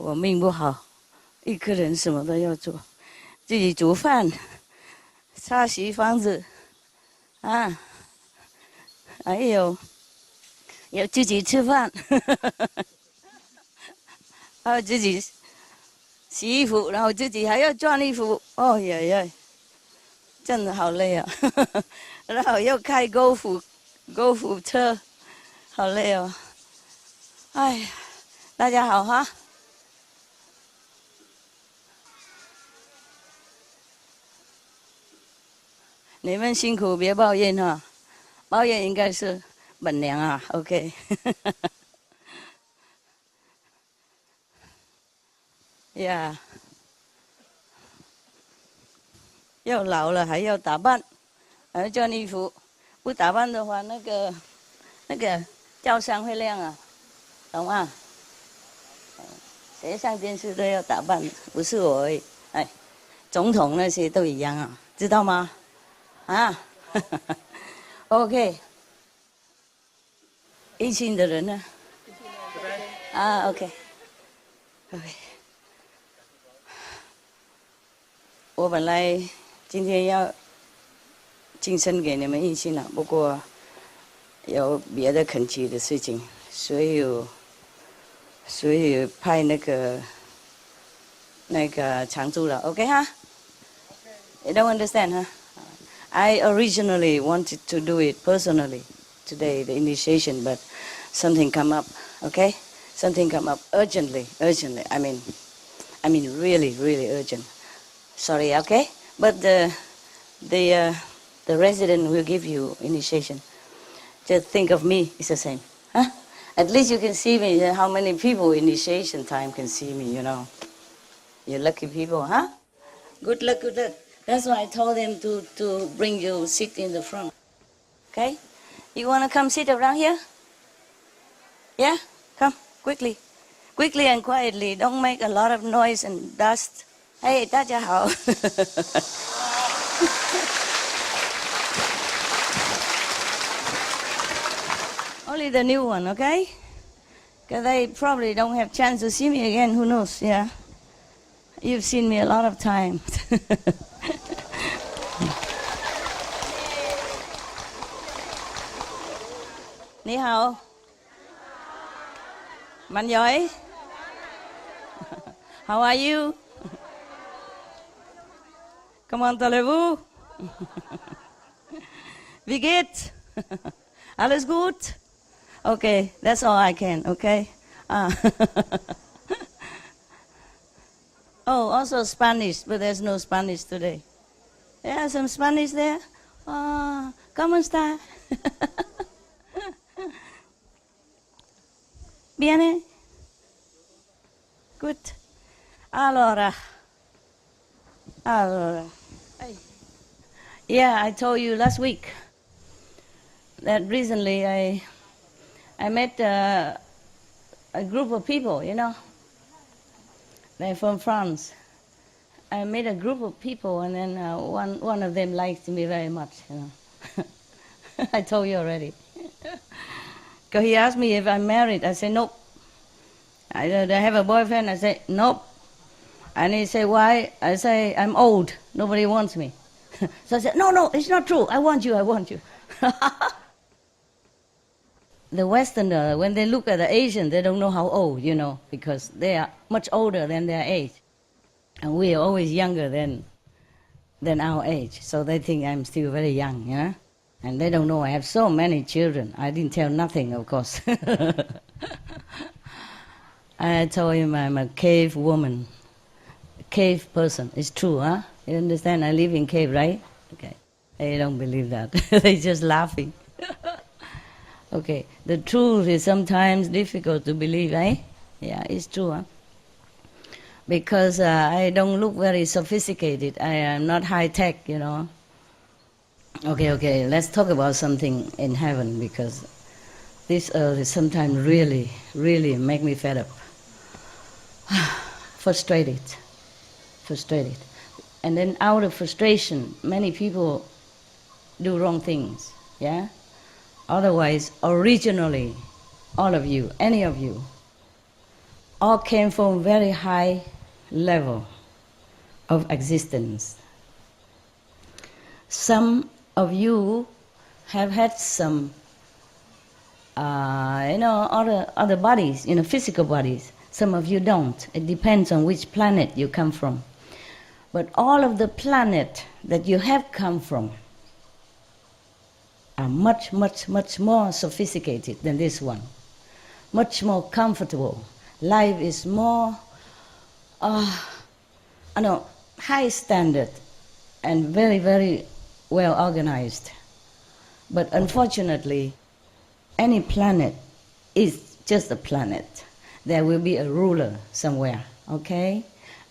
我命不好，一个人什么都要做，自己煮饭、擦洗房子啊，还有要自己吃饭，还有自己洗衣服，然后自己还要转衣服。哦呀呀，真的好累啊！然后又开高尔夫车，好累哦。哎呀，大家好哈。你们辛苦别抱怨哈，抱怨应该是本娘啊。OK，呀，要老了还要打扮，还要穿衣服，不打扮的话，那个照相会亮啊，懂吗？谁上电视都要打扮，不是我而已。哎，总统那些都一样啊，知道吗？啊，OK，一心的人呢？啊，OK，OK。我本来今天要晋升给你们一心了，不过有别的恳急的事情，所以派那个常驻了，OK 哈？You don't understand, huh? I originally wanted to do it personally today, the initiation, but something come up, okay? Something come up urgently. I mean, really, really urgent. Sorry, okay? But the uh, the resident will give you initiation. Just think of me, it's the same, huh? At least you can see me. How many people initiation time can see me? You lucky people, huh? Good luck, good luck. That's why I told him to bring you sit in the front. Okay? You wanna come sit around here? Yeah? Come, quickly. Quickly and quietly. Don't make a lot of noise and dust. Hey, 大家好。Only the new one, okay? Because they probably don't have chance to see me again. Who knows? Yeah. You've seen me a lot of times. 你好，mạnh giỏi. How are you? Comment allez-vous? Wie geht's? Alles gut? Okay, that's all I can, okay? Oh, also Spanish, but there's no Spanish today. Yeah, some Spanish there? Oh, ¿cómo está? Viene? Good. Allora. Yeah, I told you last week that recently I met a group of people, They're from France. I met a group of people, and then one of them likes me very much, I told you already. Because he asked me if I'm married. I said, nope. I have a boyfriend. I said, nope. And he said, why? I say, I'm old. Nobody wants me. So I said, no, it's not true. I want you. The Westerner, when they look at the Asian, they don't know how old, because they are much older than their age. And we are always younger than our age. So they think I'm still very young, And they don't know I have so many children. I didn't tell nothing, of course. I told him I'm a cave woman, cave person. It's true, huh? You understand? I live in cave, right? Okay. They don't believe that. They're just laughing. Okay. The truth is sometimes difficult to believe, eh? Yeah, it's true, huh? Because I don't look very sophisticated. I am not high tech, Okay, let's talk about something in heaven, because this earth is sometimes really, really make me fed up. Frustrated. And then out of frustration, many people do wrong things, yeah? Otherwise, originally, all of you, any of you, all came from very high level of existence. Some of you have had some, other bodies, physical bodies. Some of you don't. It depends on which planet you come from. But all of the planet that you have come from are much, much, much more sophisticated than this one. Much more comfortable. Life is more, high standard and very, very well organized. But unfortunately, any planet is just a planet. There will be a ruler somewhere, okay?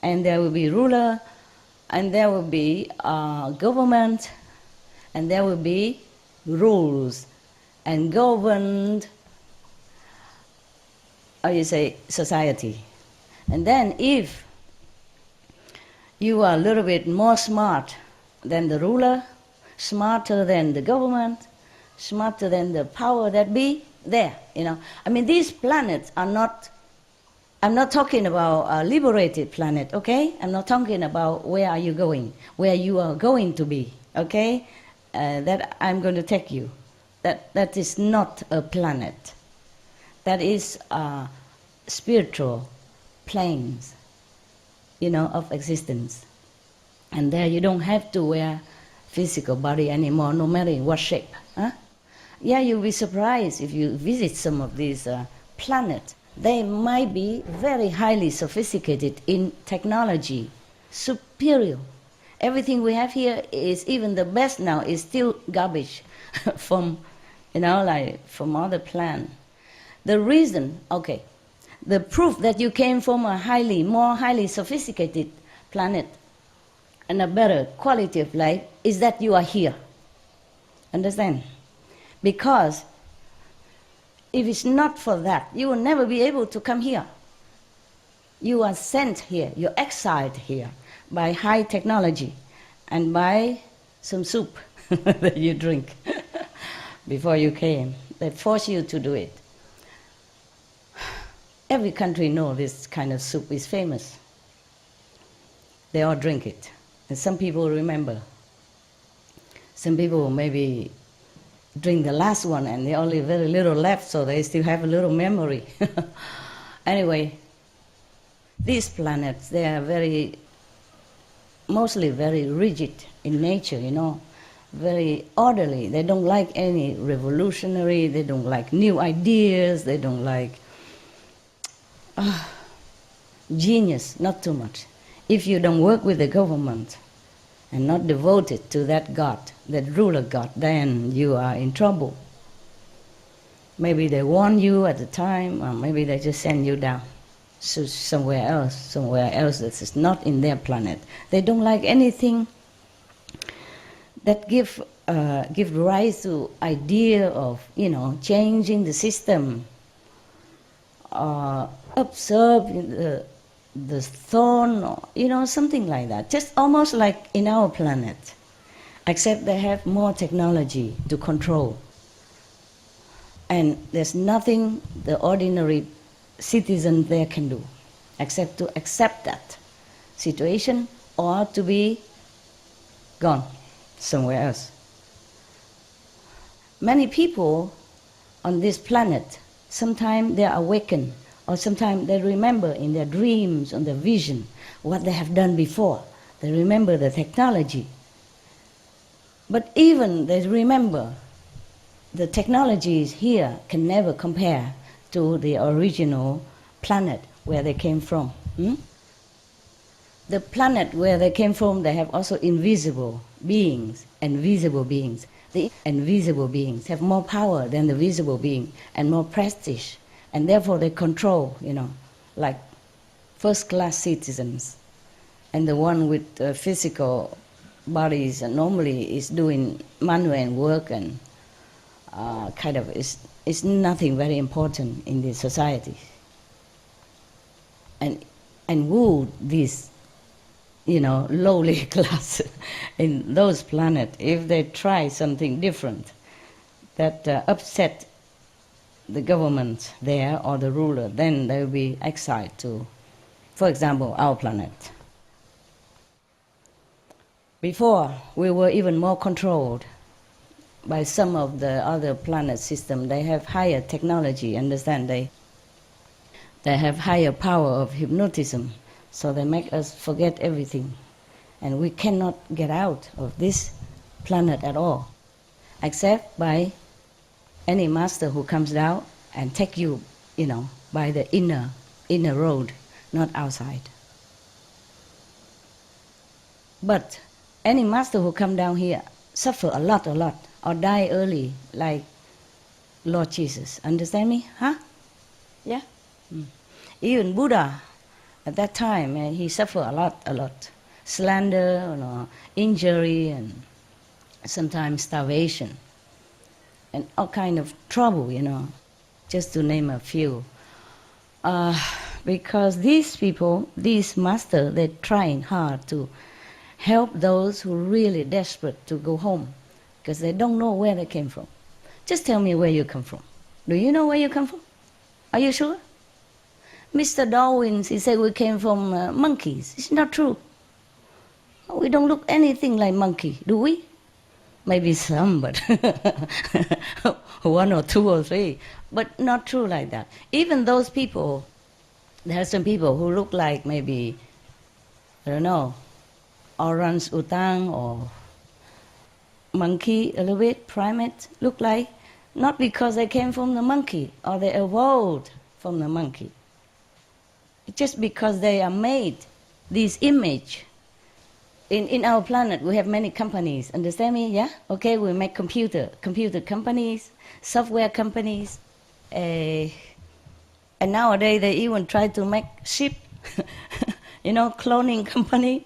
And there will be ruler, and there will be government, and there will be rules and governed, society. And then if you are a little bit more smart than the ruler, smarter than the government, smarter than the power that be, there, these planets are not, I'm not talking about a liberated planet, okay? I'm not talking about where are you going, where you are going to be, okay? That I'm going to take you. That is not a planet. That is spiritual planes, of existence. And there you don't have to wear physical body anymore, no matter in what shape. Huh? Yeah, you'll be surprised if you visit some of these planets. They might be very highly sophisticated in technology, superior. Everything we have here is, even the best now, is still garbage from, from other planets. The reason, the proof that you came from a more highly sophisticated planet and a better quality of life is that you are here. Understand? Because if it's not for that, you will never be able to come here. You are sent here, you're exiled here by high technology and by some soup that you drink before you came. They force you to do it. Every country knows this kind of soup is famous. They all drink it. And some people remember. Some people maybe drink the last one and they only very little left, so they still have a little memory. Anyway, these planets, they are mostly very rigid in nature, very orderly. They don't like any revolutionary, they don't like new ideas, they don't like genius, not too much. If you don't work with the government and not devoted to that God, that ruler God, then you are in trouble. Maybe they warn you at the time, or maybe they just send you down to somewhere else that is not in their planet. They don't like anything that give rise to idea of, changing the system, observe the thorn, or, something like that. Just almost like in our planet, except they have more technology to control. And there's nothing the ordinary citizen there can do, except to accept that situation or to be gone somewhere else. Many people on this planet, sometimes they are awakened, or sometimes they remember in their dreams, on their vision, what they have done before. They remember the technology. But even they remember, the technologies here can never compare to the original planet where they came from. The planet where they came from, they have also invisible beings and visible beings. The invisible beings have more power than the visible being and more prestige. And therefore they control, like first-class citizens. And the one with physical bodies normally is doing manual work and is nothing very important in the society. And would this, lowly class in those planets, if they try something different that upset the government there or the ruler, then they will be exiled to, for example, our planet. Before, we were even more controlled by some of the other planet system. They have higher technology, understand? They have higher power of hypnotism, so they make us forget everything. And we cannot get out of this planet at all, except by any master who comes down and take you, by the inner road, not outside. But any master who come down here suffer a lot, or die early, like Lord Jesus. Understand me? Huh? Yeah? Even Buddha, at that time, he suffered a lot. Slander, injury, and sometimes starvation, and all kind of trouble, just to name a few. Because these people, these masters, they're trying hard to help those who are really desperate to go home, because they don't know where they came from. Just tell me where you come from. Do you know where you come from? Are you sure? Mr. Darwin, he said we came from monkeys. It's not true. We don't look anything like monkey, do we? Maybe some, but one or two or three. But not true like that. Even those people, there are some people who look like maybe, I don't know, orang-utang or monkey, a little bit, primate, look like, not because they came from the monkey or they evolved from the monkey. Just because they are made, this image. In our planet, we have many companies. Understand me? Yeah? Okay, we make computer companies, software companies. And nowadays, they even try to make ship, cloning company.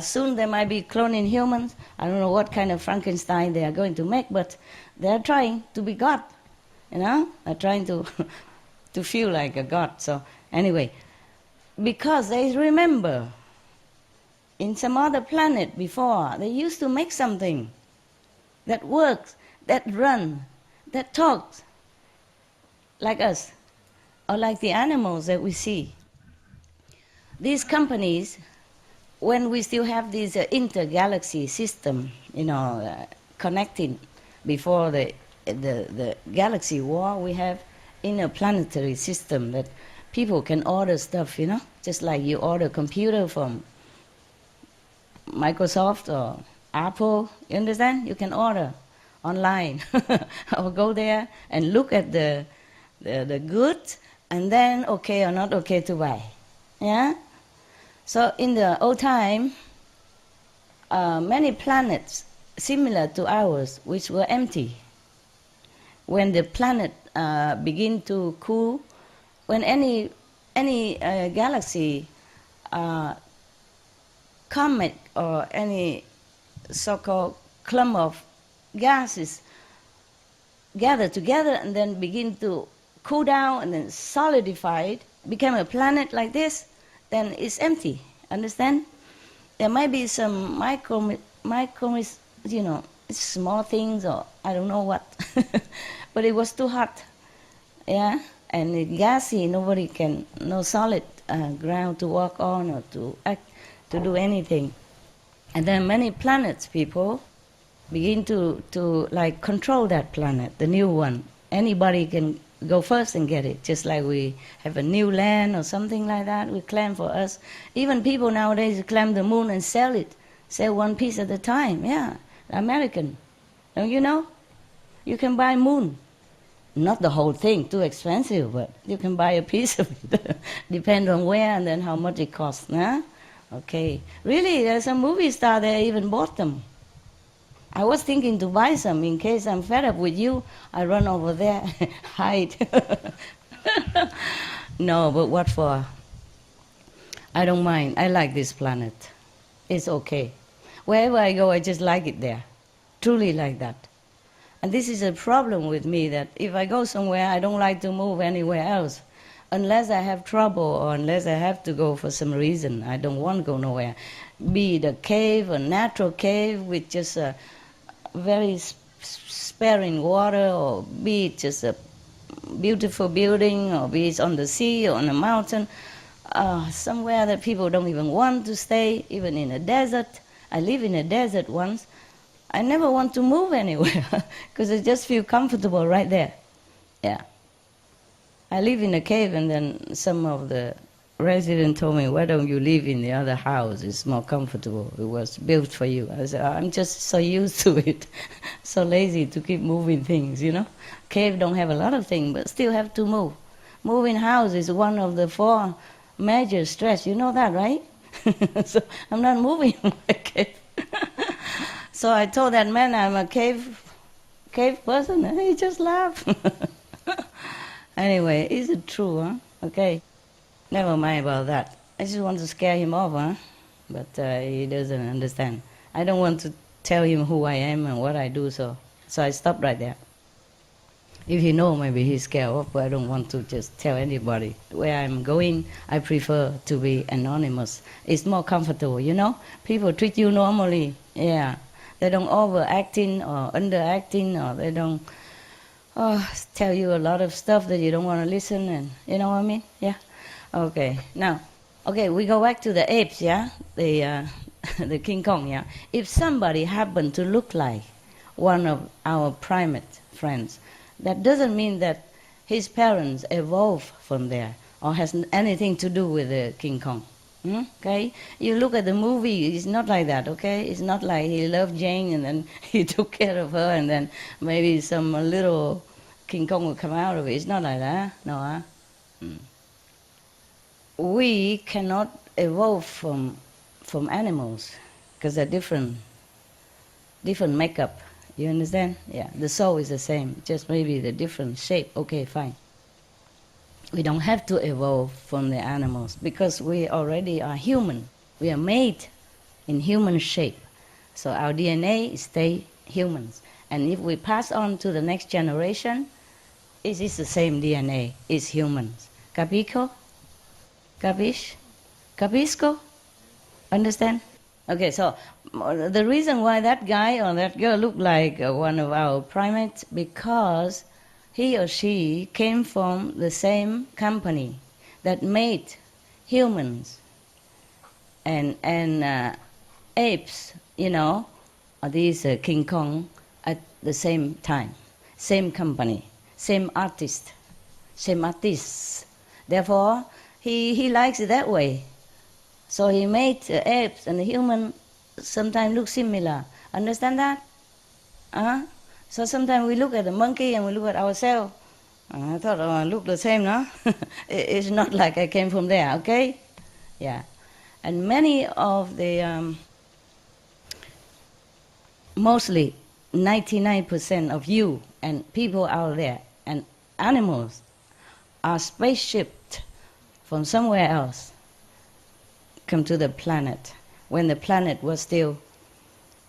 Soon they might be cloning humans. I don't know what kind of Frankenstein they are going to make, but they are trying to be God. They're trying to feel like a God. So anyway, because they remember in some other planet before, they used to make something that works, that runs, that talks, like us, or like the animals that we see. These companies, when we still have this inter-galaxy system, connecting before the galaxy war, we have interplanetary system that people can order stuff, just like you order computer from Microsoft or Apple, you understand? You can order online or go there and look at the goods and then okay or not okay to buy. Yeah? So in the old time, many planets similar to ours, which were empty. When the planet begin to cool, when any galaxy comet or any so-called clump of gases gather together and then begin to cool down and then solidify, become a planet like this, then it's empty. Understand? There might be some micro, small things or I don't know what, but it was too hot, yeah. And it's gassy. Nobody can, no solid ground to walk on or to act, to do anything. And then many planets, people begin to like control that planet, the new one. Anybody can go first and get it, just like we have a new land or something like that, we claim for us. Even people nowadays claim the moon and sell it, sell one piece at a time, yeah, American. Don't you know? You can buy moon. Not the whole thing, too expensive, but you can buy a piece of it. Depend on where and then how much it costs, huh? Okay. Really, there's a movie star there even bought them. I was thinking to buy some in case I'm fed up with you. I run over there, hide. No, but what for? I don't mind. I like this planet. It's okay. Wherever I go, I just like it there. Truly like that. And this is a problem with me, that if I go somewhere, I don't like to move anywhere else. Unless I have trouble or unless I have to go for some reason. I don't want to go nowhere. Be it a cave, a natural cave with just a very sparing water, or be it just a beautiful building, or be it on the sea or on a mountain, somewhere that people don't even want to stay, even in a desert. I live in a desert once. I never want to move anywhere because I just feel comfortable right there. Yeah. I live in a cave, and then some of the residents told me, why don't you live in the other house? It's more comfortable. It was built for you. I said, I'm just so used to it, so lazy to keep moving things, you know. Cave don't have a lot of things, but still have to move. Moving house is one of the 4 major stress. You know that, right? So I'm not moving in my cave. So I told that man I'm a cave person, and he just laughed. Anyway, is it true, huh? Okay. Never mind about that. I just want to scare him off, huh? But he doesn't understand. I don't want to tell him who I am and what I do, so I stopped right there. If he know, maybe he's scared off, but I don't want to just tell anybody. Where I'm going, I prefer to be anonymous. It's more comfortable, you know? People treat you normally, yeah. They don't overacting or underacting, or they don't tell you a lot of stuff that you don't want to listen, and you know what I mean? Yeah. Okay. Now, we go back to the apes, yeah, the King Kong, yeah. If somebody happened to look like one of our primate friends, that doesn't mean that his parents evolved from there or has anything to do with the King Kong. Okay, you look at the movie, it's not like that. Okay, it's not like he loved Jane and then he took care of her and then maybe some little King Kong will come out of it. It's not like that. No, huh? We cannot evolve from animals because they're different makeup. You understand? Yeah, the soul is the same, just maybe the different shape. Okay, fine. We don't have to evolve from the animals because we already are human. We are made in human shape. So our DNA stay humans. And if we pass on to the next generation, it is the same DNA, it's humans. Capico? Capish? Capisco? Understand? Okay, so the reason why that guy or that girl looked like one of our primates, because he or she came from the same company that made humans and apes, you know, these King Kong at the same time, same company, same artists. Therefore, he likes it that way. So he made the apes and the human sometimes look similar. Understand that? Uh-huh. So sometimes we look at the monkey and we look at ourselves. I thought, I look the same, no? It's not like I came from there, okay? Yeah. And many of the, mostly 99% of you and people out there and animals are spaceshipped from somewhere else, come to the planet, when the planet was still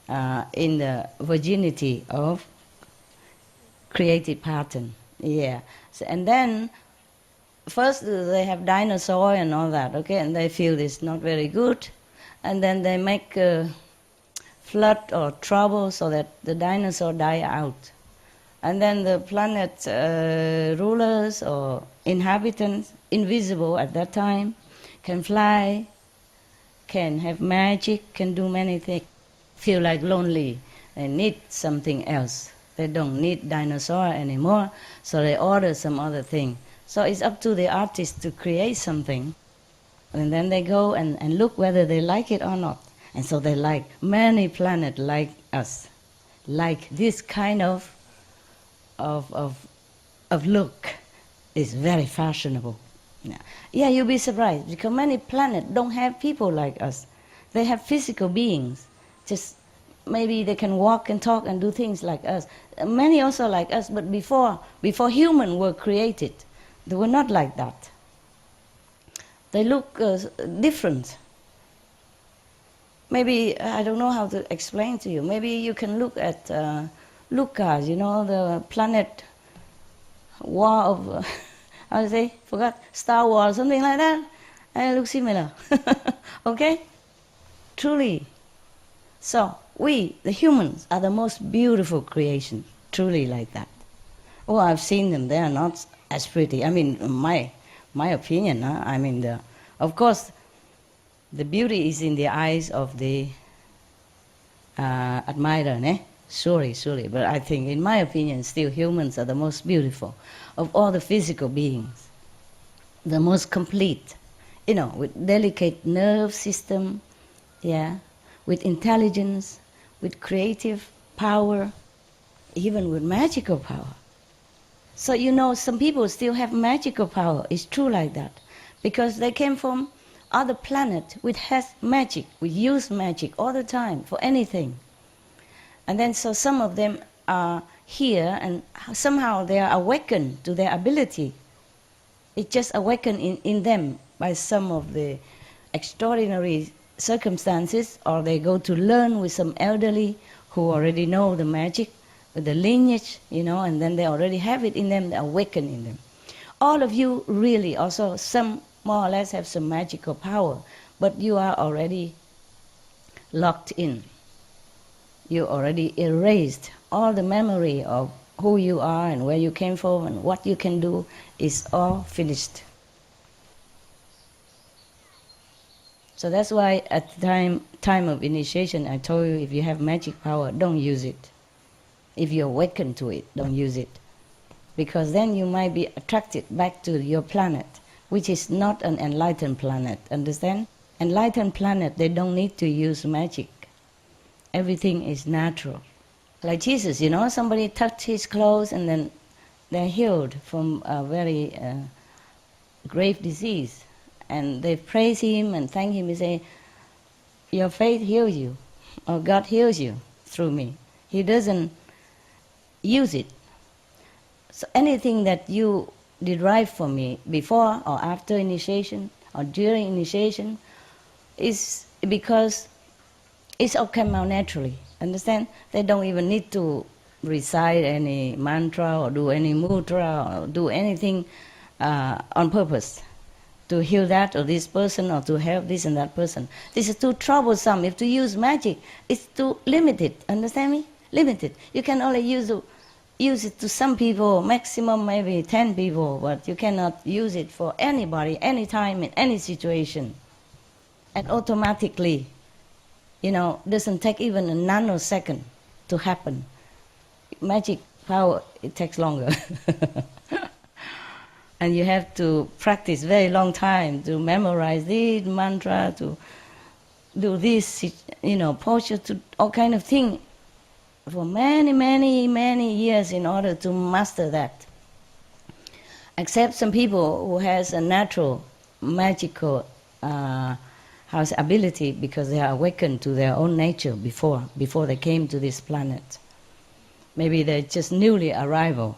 in the virginity of created pattern. Yeah. So, and then first they have dinosaur and all that, okay, and they feel it's not very good, and then they make flood or trouble so that the dinosaur die out. And then the planet rulers or inhabitants, invisible at that time, can fly, can have magic, can do many things, feel like lonely, they need something else. They don't need dinosaur anymore, so they order some other thing. So it's up to the artist to create something, and then they go and look whether they like it or not. And so they like, many planets like us, like this kind of look is very fashionable. Yeah, you'll be surprised, because many planets don't have people like us. They have physical beings, just maybe they can walk and talk and do things like us. Many also like us, but before humans were created, they were not like that. They look different. Maybe, I don't know how to explain to you. Maybe you can look at Lucas, you know, the planet war of, how to say, forgot, Star Wars, something like that. And it looks similar. Okay? Truly. So, we, the humans, are the most beautiful creation, truly like that. Oh, I've seen them. They are not as pretty. I mean, my opinion. I mean, of course, the beauty is in the eyes of the admirer, ne? Surely, surely. But I think, in my opinion, still humans are the most beautiful of all the physical beings, the most complete, with delicate nerve system, yeah, with intelligence, with creative power, even with magical power. So some people still have magical power. It's true like that, because they came from other planet which has magic. We use magic all the time for anything. And then so some of them are here, and somehow they are awakened to their ability. It just awakened in them by some of the extraordinary circumstances, or they go to learn with some elderly who already know the magic, the lineage, and then they already have it in them, they awaken in them. All of you really also, some more or less have some magical power, but you are already locked in. You already erased all the memory of who you are and where you came from and what you can do is all finished. So that's why at the time of initiation, I told you, if you have magic power, don't use it. If you awaken to it, don't use it. Because then you might be attracted back to your planet, which is not an enlightened planet, understand? Enlightened planet, they don't need to use magic. Everything is natural. Like Jesus, somebody touched his clothes and then they're healed from a very grave disease. And they praise him and thank him and say, your faith heals you, or God heals you through me. He doesn't use it. So anything that you derive from me before or after initiation or during initiation is because it's all come out naturally. Understand? They don't even need to recite any mantra or do any mudra or do anything on purpose to heal that or this person or to help this and that person. This is too troublesome. If to use magic, it's too limited. Understand me? Limited. You can only use it to some people, maximum maybe 10 people, but you cannot use it for anybody, anytime, in any situation. And automatically, doesn't take even a nanosecond to happen. Magic power, it takes longer. And you have to practice very long time to memorize this mantra, to do this, posture, to all kind of thing for many, many, many years in order to master that. Except some people who has a natural, magical ability because they are awakened to their own nature before they came to this planet. Maybe they're just newly arrival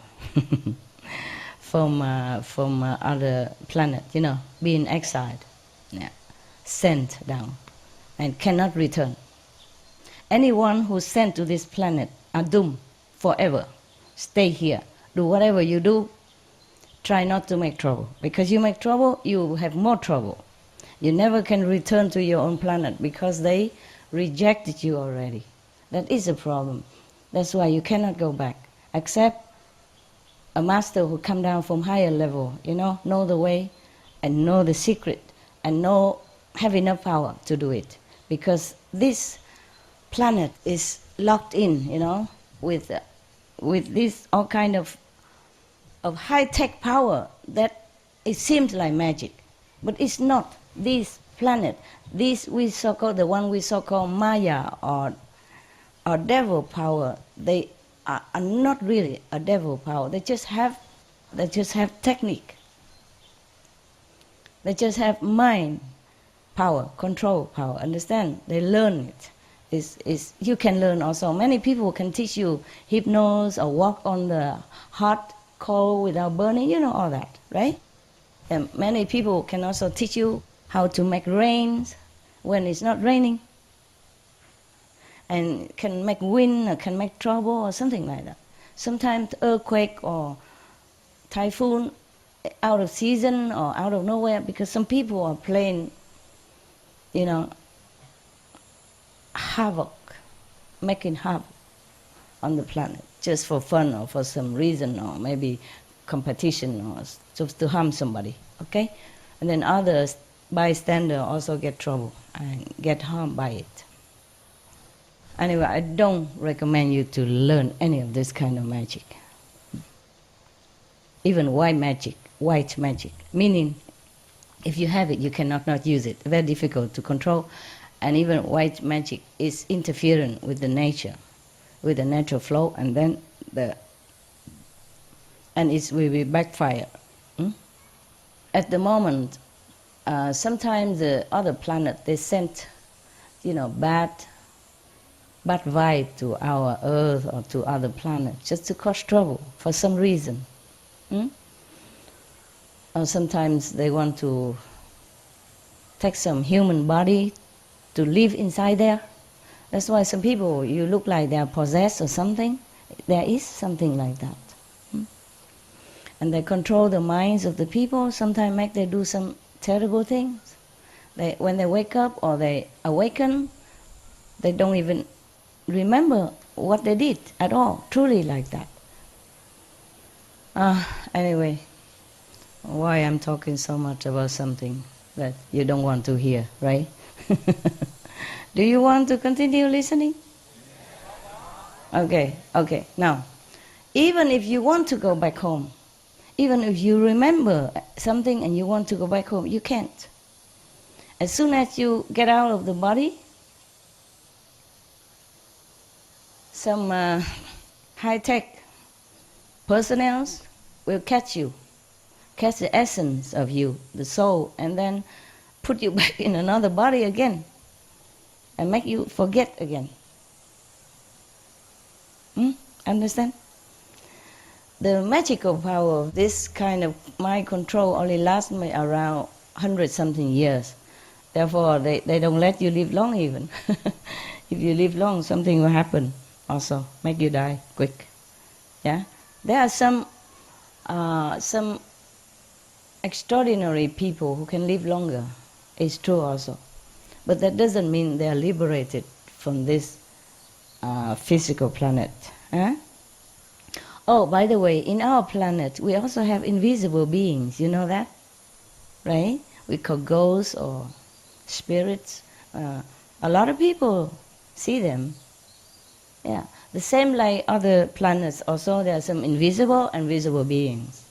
from other planet, being exiled, sent down, and cannot return. Anyone who's sent to this planet are doomed forever. Stay here. Do whatever you do. Try not to make trouble. Because you make trouble, you have more trouble. You never can return to your own planet because they rejected you already. That is a problem. That's why you cannot go back. Except a master who come down from higher level, know the way and know the secret and have enough power to do it. Because this planet is locked in, with this all kind of high-tech power that it seems like magic. But it's not. This planet, the one we so-called Maya or devil power, they are not really a devil power. They just have technique. They just have mind power, control power. Understand? They learn it. You can learn also. Many people can teach you hypnosis or walk on the hot coal without burning. All that, right? And many people can also teach you how to make rains when it's not raining, and can make wind or can make trouble or something like that. Sometimes earthquake or typhoon out of season or out of nowhere, because some people are playing, havoc, making havoc on the planet just for fun or for some reason, or maybe competition or to harm somebody, okay? And then others, bystander, also get trouble and get harmed by it. Anyway, I don't recommend you to learn any of this kind of magic. Even white magic, meaning if you have it, you cannot not use it. Very difficult to control. And even white magic is interfering with the nature, with the natural flow, and then it will be backfire. At the moment, sometimes the other planet, they send, bad vibe to our Earth or to other planets, just to cause trouble for some reason. Or sometimes they want to take some human body to live inside there. That's why some people, you look like they are possessed or something. There is something like that. And they control the minds of the people, sometimes make them do some terrible things. When they wake up or they awaken, they don't even remember what they did at all, truly like that. Anyway, why I'm talking so much about something that you don't want to hear, right? Do you want to continue listening? Okay. Now, even if you want to go back home, even if you remember something and you want to go back home, you can't. As soon as you get out of the body, some high-tech personnel will catch the essence of you, the soul, and then put you back in another body again and make you forget again. Understand? The magical power of this kind of mind control only lasts me around 100-something years. Therefore, they don't let you live long even. If you live long, something will happen also, make you die quick. Yeah? There are some extraordinary people who can live longer. It's true also. But that doesn't mean they are liberated from this physical planet. Huh? Oh, by the way, in our planet, we also have invisible beings. You know that? Right? We call ghosts or spirits. A lot of people see them. Yeah. The same like other planets also, there are some invisible and visible beings.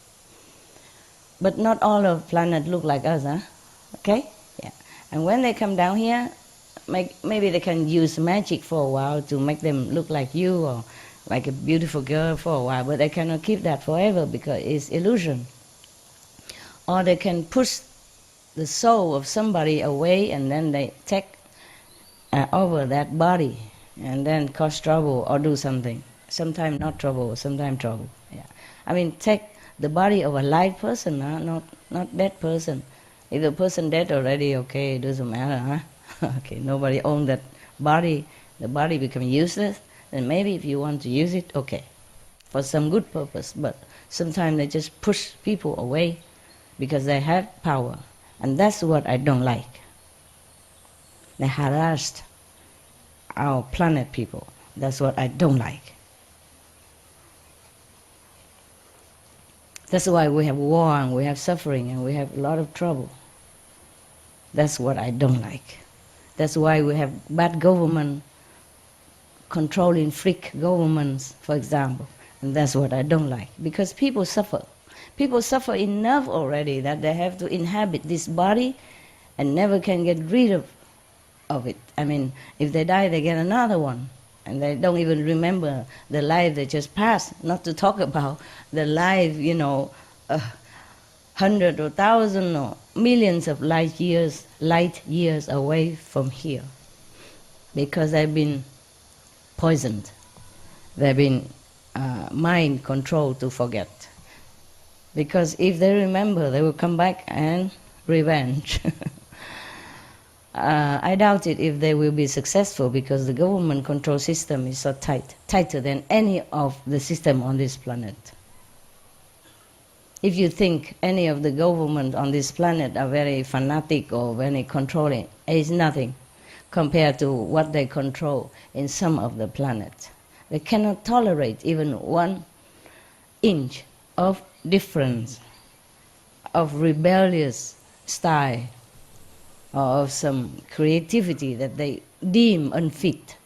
But not all of planets look like us, huh? Okay? Yeah. And when they come down here, maybe they can use magic for a while to make them look like you or like a beautiful girl for a while, but they cannot keep that forever because it's illusion. Or they can push the soul of somebody away and then they take over that body and then cause trouble or do something. Sometimes not trouble, sometimes trouble. Yeah. I mean, take the body of a live person, not dead person. If the person dead already, okay, it doesn't matter, huh? Okay, nobody owns that body. The body becomes useless. Then maybe if you want to use it, okay, for some good purpose. But sometimes they just push people away because they have power. And that's what I don't like. They harassed our planet people. That's what I don't like. That's why we have war and we have suffering and we have a lot of trouble. That's what I don't like. That's why we have bad government, controlling freak governments, for example. And that's what I don't like. Because people suffer. People suffer enough already that they have to inhabit this body and never can get rid of it. I mean, if they die, they get another one. And they don't even remember the life they just passed, not to talk about the life, 100 or 1,000 or millions of light years away from here. Because they've been poisoned. They've been mind controlled to forget. Because if they remember, they will come back and revenge. I doubt it if they will be successful because the government control system is so tight, tighter than any of the system on this planet. If you think any of the government on this planet are very fanatic or very controlling, it's nothing compared to what they control in some of the planets. They cannot tolerate even 1 inch of difference of rebellious style or of some creativity that they deem unfit.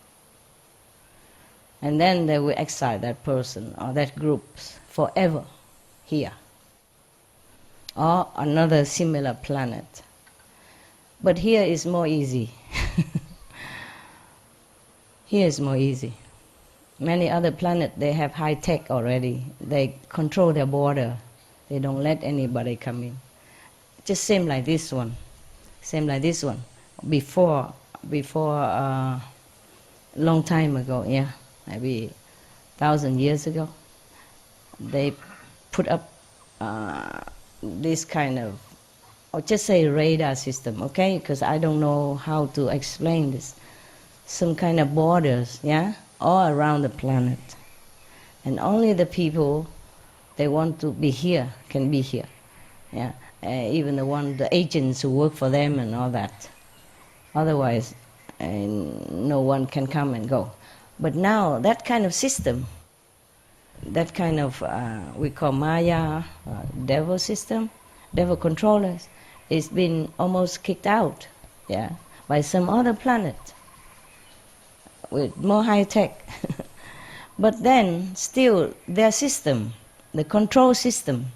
And then they will exile that person or that group forever here or another similar planet. But here is more easy. Here is more easy. Many other planets, they have high tech already. They control their border. They don't let anybody come in. Just same like this one. Same like this one. Before long time ago, yeah, maybe 1,000 years ago, they put up this kind of, or just say radar system, okay? Because I don't know how to explain this. Some kind of borders, yeah, all around the planet. And only the people they want to be here can be here, yeah. Even the agents who work for them and all that. Otherwise, no one can come and go. But now that kind of system, that kind of we call Maya, devil system, devil controllers, is been almost kicked out, yeah, by some other planet with more high tech. But then still their system, the control system,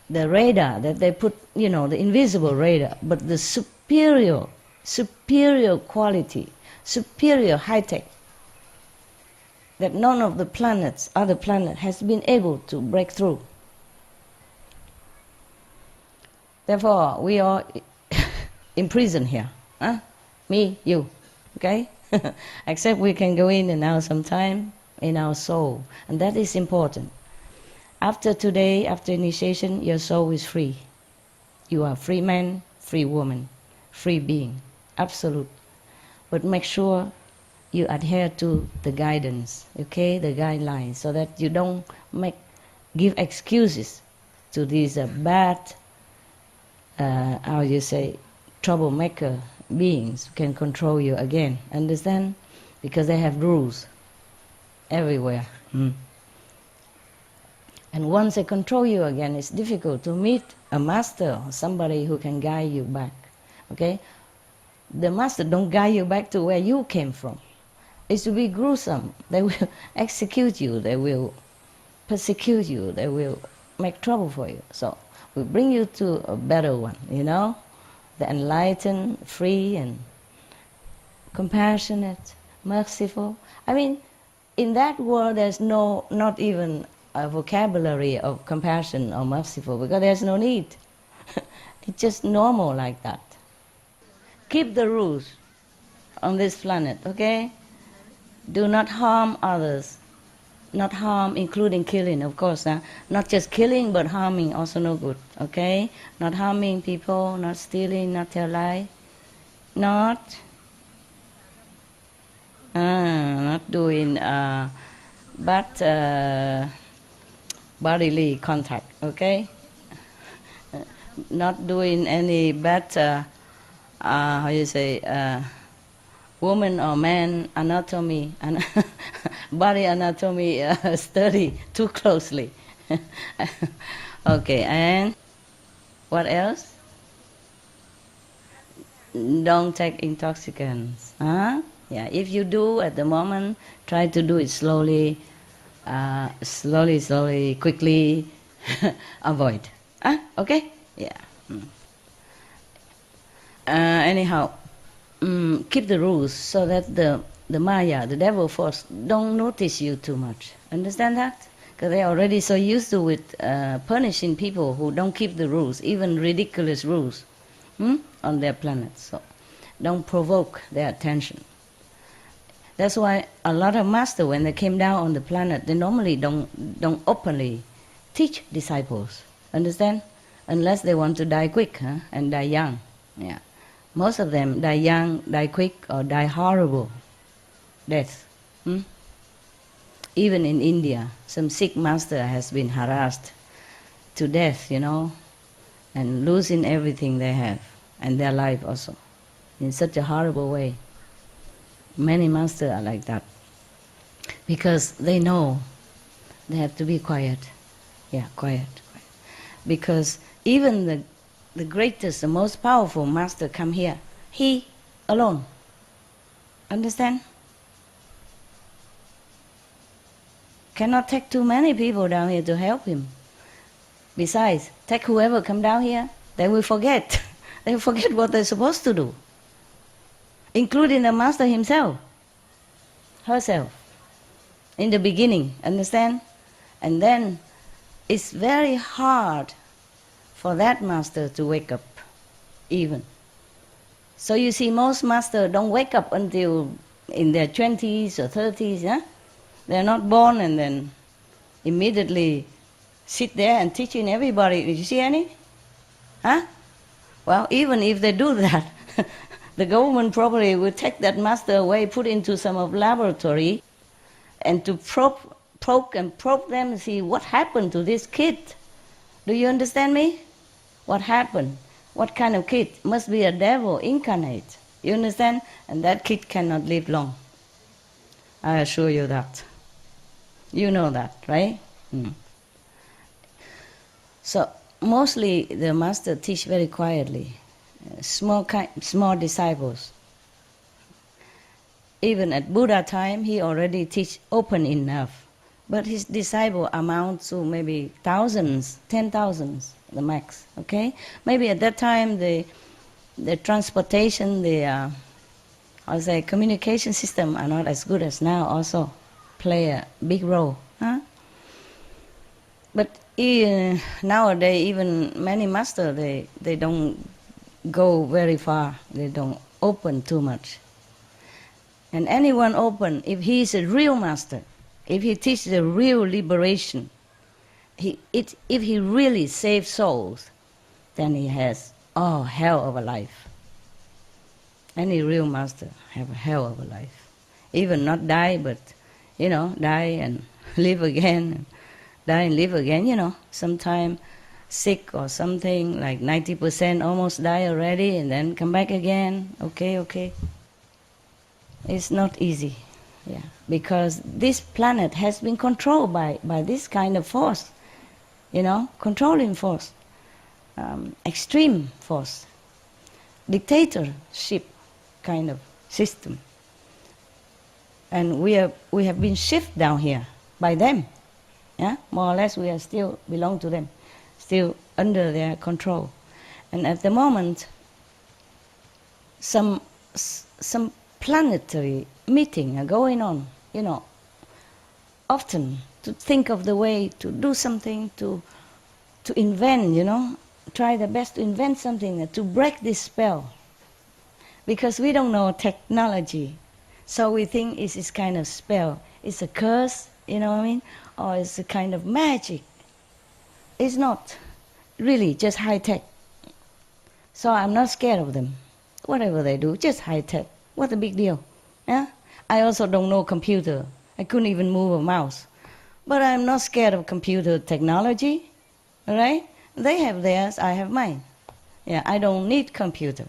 the radar that they put, the invisible radar, but the superior quality, superior high tech, that none of the other planet has been able to break through. Therefore, we are imprisoned here. Huh? Me, you, okay? Except we can go in and out sometime in our soul, and that is important. After today, after initiation, your soul is free. You are free man, free woman, free being, absolute. But make sure you adhere to the guidance, okay, the guidelines, so that you don't give excuses to these bad, troublemaker beings who can control you again. Understand? Because they have rules everywhere. And once they control you again, it's difficult to meet a master or somebody who can guide you back. Okay? The master don't guide you back to where you came from. It will be gruesome. They will execute you. They will persecute you. They will make trouble for you. So we bring you to a better one, the enlightened, free, and compassionate, merciful. I mean, in that world, there's not even a vocabulary of compassion or merciful, because there's no need. It's just normal like that. Keep the rules on this planet, okay? Do not harm others. Not harm, including killing, of course. Not just killing, but harming, also no good, okay? Not harming people, not stealing, not tell lie. Not doing bad bodily contact, okay? Not doing any bad, woman or man anatomy, body anatomy study too closely. Okay, and what else? Don't take intoxicants. Huh? Yeah, if you do at the moment, try to do it slowly, quickly. Avoid. Okay? Yeah. Anyhow, keep the rules so that the Maya, the devil force, don't notice you too much. Understand that? Because they're already so used to with punishing people who don't keep the rules, even ridiculous rules, on their planet. So don't provoke their attention. That's why a lot of masters, when they came down on the planet, they normally don't openly teach disciples. Understand? Unless they want to die quick, and die young. Yeah. Most of them die young, die quick, or die horrible death. Even in India, some Sikh master has been harassed to death, and losing everything they have, and their life also, in such a horrible way. Many masters are like that, because they know they have to be quiet. Yeah, quiet, quiet. Because even the greatest, the most powerful master come here, he alone. Understand? Cannot take too many people down here to help him. Besides, take whoever come down here, they will forget. They will forget what they're supposed to do, including the master himself, herself, in the beginning, understand? And then it's very hard for that master to wake up, even. So you see, most masters don't wake up until in their 20s or 30s, huh? They're not born and then immediately sit there and teaching everybody. Did you see any? Huh? Well, even if they do that, the government probably will take that master away, put into some of laboratory, and to probe them and see what happened to this kid. Do you understand me? What happened? What kind of kid? Must be a devil incarnate. You understand? And that kid cannot live long. I assure you that. You know that, right? So mostly the master teach very quietly, small disciples. Even at Buddha time, he already teach open enough, but his disciple amount to maybe thousands, 10,000s, the max. Okay, maybe at that time the transportation, the communication system are not as good as now. Also, play a big role, huh? But nowadays, even many masters, they don't go very far. They don't open too much. And anyone open, if he is a real master, if he teaches the real liberation, if he really saves souls, then he has hell of a life. Any real master have a hell of a life. Even not die, but die and live again, die and live again, sometime sick or something, like 90% almost die already, and then come back again, okay. It's not easy, yeah, because this planet has been controlled by this kind of force, controlling force, extreme force, dictatorship kind of system. And we have been shifted down here by them. Yeah, more or less we are still belong to them, still under their control. And at the moment, some planetary meeting are going on, often to think of the way to do something, to invent, try the best to invent something to break this spell. Because we don't know technology, so we think it's this kind of spell. It's a curse, you know what I mean? Or it's a kind of magic. It's not really just high tech. So I'm not scared of them. Whatever they do, just high tech. What a big deal. Yeah? I also don't know computer. I couldn't even move a mouse. But I'm not scared of computer technology. All right? They have theirs, I have mine. Yeah, I don't need computer.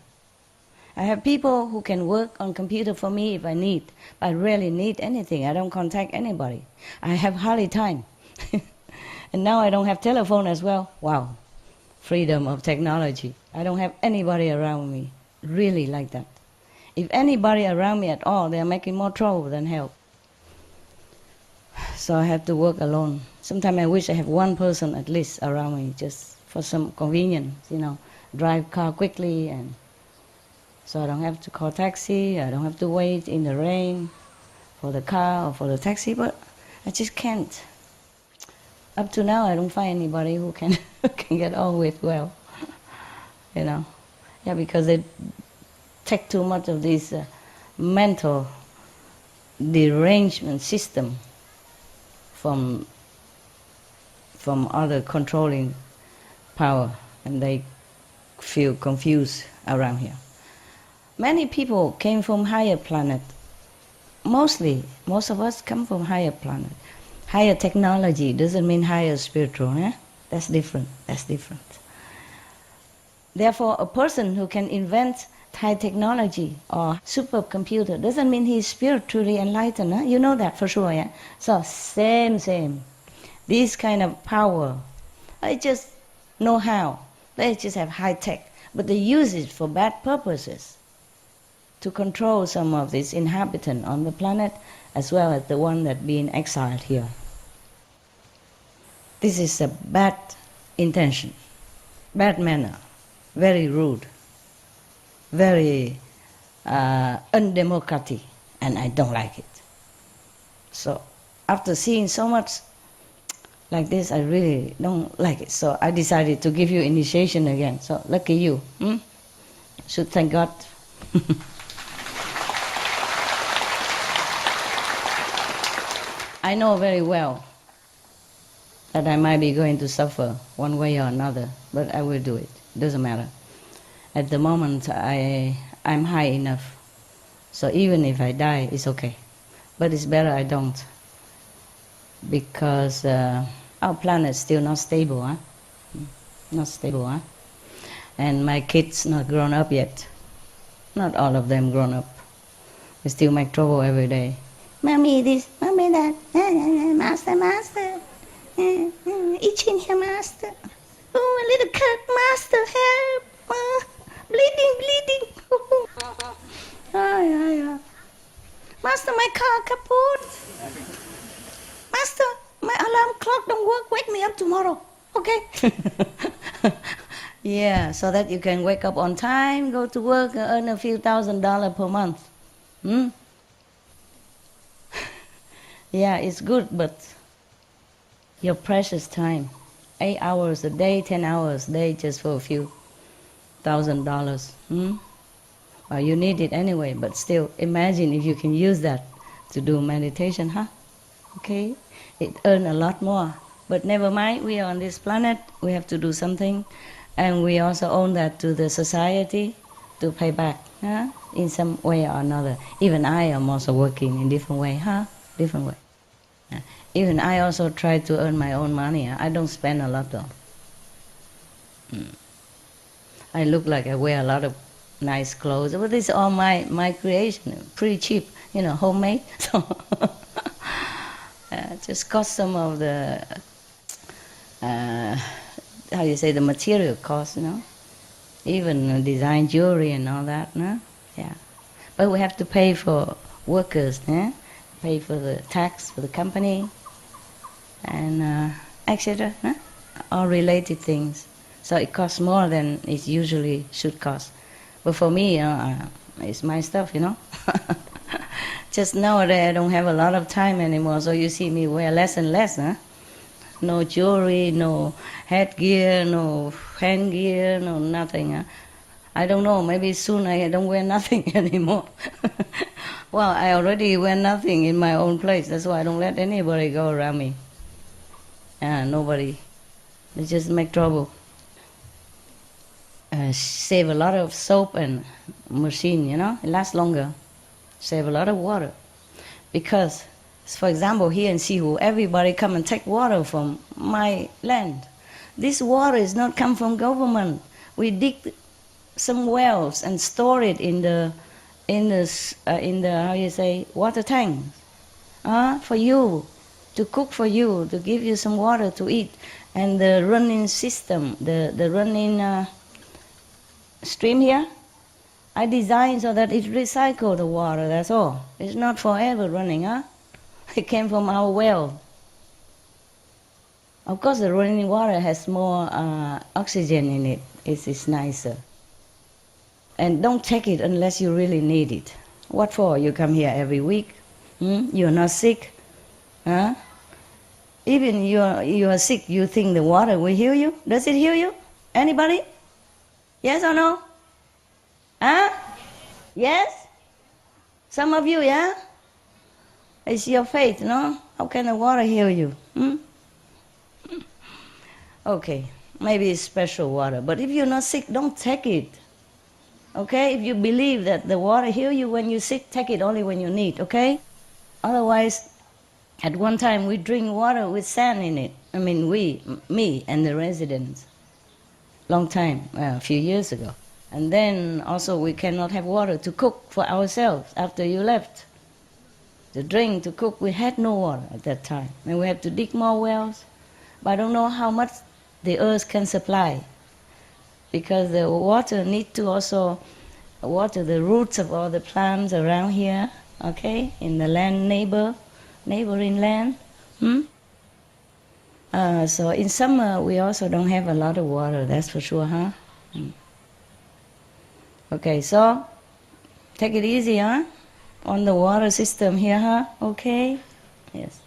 I have people who can work on computer for me if I need. But I rarely need anything. I don't contact anybody. I have hardly time. And now I don't have telephone as well. Wow. Freedom of technology. I don't have anybody around me. Really like that. If anybody around me at all, they are making more trouble than help. So I have to work alone. Sometimes I wish I have one person at least around me, just for some convenience, drive car quickly, and so I don't have to call taxi, I don't have to wait in the rain for the car or for the taxi, but I just can't. Up to now, I don't find anybody who can get on with well, Yeah, because they take too much of this mental derangement system from other controlling power, and they feel confused around here. Many people came from higher planet. Most of us come from higher planet. Higher technology doesn't mean higher spiritual. That's different. Therefore, a person who can invent high technology or supercomputer doesn't mean he's spiritually enlightened. You know that for sure, yeah? So, same. This kind of power, I just know how. They just have high tech, but they use it for bad purposes to control some of these inhabitants on the planet, as well as the one that being exiled here. This is a bad intention, bad manner, very rude, very undemocratic, and I don't like it. So after seeing so much like this, I really don't like it. So I decided to give you initiation again. So lucky you. Should thank God. I know very well that I might be going to suffer one way or another, but I will do it. Doesn't matter. At the moment, I'm high enough. So even if I die, it's okay. But it's better I don't. Because our planet's still not stable, huh? Not stable, huh? And my kids not grown up yet. Not all of them grown up. They still make trouble every day. Mommy this, mommy that, master, master. Itching here, master. Oh, a little cut, master, help. Bleeding, bleeding. Yeah. Master, my car kaput. Master, my alarm clock don't work. Wake me up tomorrow, okay? Yeah, so that you can wake up on time, go to work, and earn a few $1,000s per month. Yeah, it's good, but your precious time, 8 hours a day, 10 hours a day, just for a few $1,000. Well, you need it anyway, but still, imagine if you can use that to do meditation, huh? Okay, it earns a lot more. But never mind, we are on this planet, we have to do something, and we also owe that to the society to pay back, huh? In some way or another. Even I am also working in different way, huh? Different way. Yeah. Even I also try to earn my own money. Huh? I don't spend a lot though. I look like I wear a lot of nice clothes, but this is all my creation, pretty cheap, homemade. So just cost some of the the material cost, even design jewelry and all that, no? Yeah. But we have to pay for workers, pay for the tax for the company, and etc. All related things. So it costs more than it usually should cost. But for me, it's my stuff, Just nowadays I don't have a lot of time anymore, so you see me wear less and less, No jewelry, no headgear, no handgear, no nothing. I don't know, maybe soon I don't wear nothing anymore. Well, I already wear nothing in my own place, that's why I don't let anybody go around me. Nobody. They just make trouble. Save a lot of soap and machine, it lasts longer. Save a lot of water. Because, for example, here in Sihu, everybody come and take water from my land. This water is not come from government. We dig some wells and store it in the water tank. For you, to cook for you, to give you some water to eat. And the running system, the running stream here, I designed so that it recycles the water, that's all. It's not forever running, It came from our well. Of course, the running water has more oxygen in it. It's nicer. And don't take it unless you really need it. What for? You come here every week. You're not sick. Even you are sick, you think the water will heal you? Does it heal you? Anybody? Yes or no? Yes? Some of you, yeah? It's your faith, no? How can the water heal you? Okay, maybe it's special water, but if you're not sick, don't take it. Okay? If you believe that the water heal you when you're sick, take it only when you need, okay? Otherwise, at one time we drink water with sand in it. I mean, me and the residents. Long time, a few years ago. And then also we cannot have water to cook for ourselves after you left. To drink, to cook, we had no water at that time. And we had to dig more wells. but I don't know how much the earth can supply, because the water need to also water the roots of all the plants around here, okay, in the land neighboring land. So in summer we also don't have a lot of water, that's for sure, huh? Okay, so take it easy, huh? On the water system here, huh? Okay? Yes.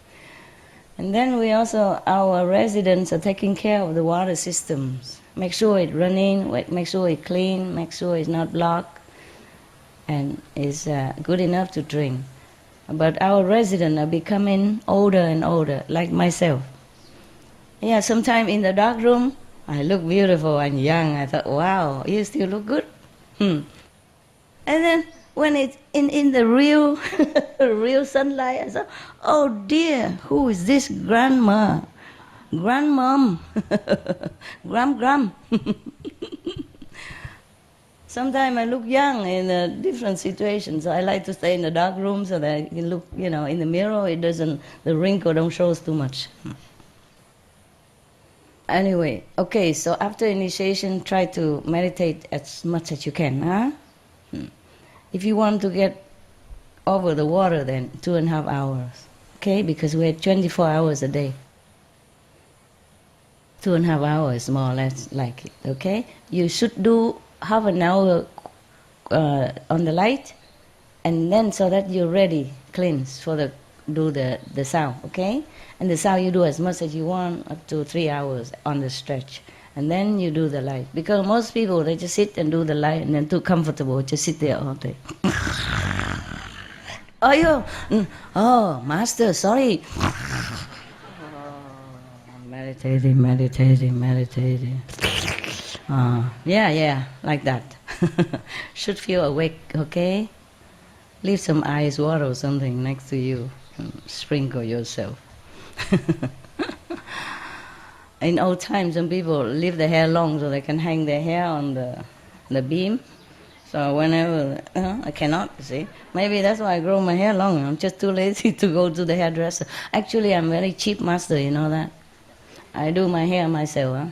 And then we also, our residents are taking care of the water systems. Make sure it's running, make sure it's clean, make sure it's not blocked, and is good enough to drink. But our residents are becoming older and older, like myself. Yeah, sometimes in the dark room, I look beautiful and young. I thought, wow, you still look good. And then when it's in the real real sunlight, I thought, oh dear, who is this grandma? Grandmom, gram. Sometimes I look young in different situations. I like to stay in the dark room so that I can look, in the mirror. It doesn't, the wrinkle don't show too much. Anyway, okay. So after initiation, try to meditate as much as you can, huh? If you want to get over the water, then 2.5 hours, okay? Because we have 24 hours a day. 2.5 hours, more or less, like it, okay? You should do half an hour on the light, and then so that you're ready, cleanse for the sound, okay? And the sound you do as much as you want, up to 3 hours on the stretch. And then you do the light. Because most people, they just sit and do the light and then too comfortable, just sit there all day. Oh, master, sorry. Meditating. Yeah, like that. Should feel awake, okay? Leave some ice water or something next to you. Sprinkle yourself. In old times, some people leave their hair long so they can hang their hair on the beam. So whenever, I cannot, see. Maybe that's why I grow my hair long. I'm just too lazy to go to the hairdresser. Actually, I'm very cheap master, you know that? I do my hair myself. Huh?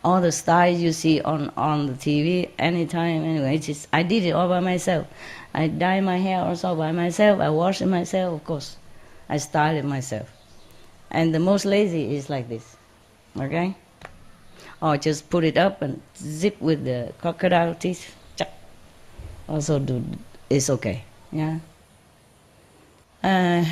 All the styles you see on the TV, anytime, anyway, I did it all by myself. I dye my hair also by myself. I wash it myself, of course. I style it myself. And the most lazy is like this. Okay? Or just put it up and zip with the crocodile teeth. Also it's okay. Yeah. And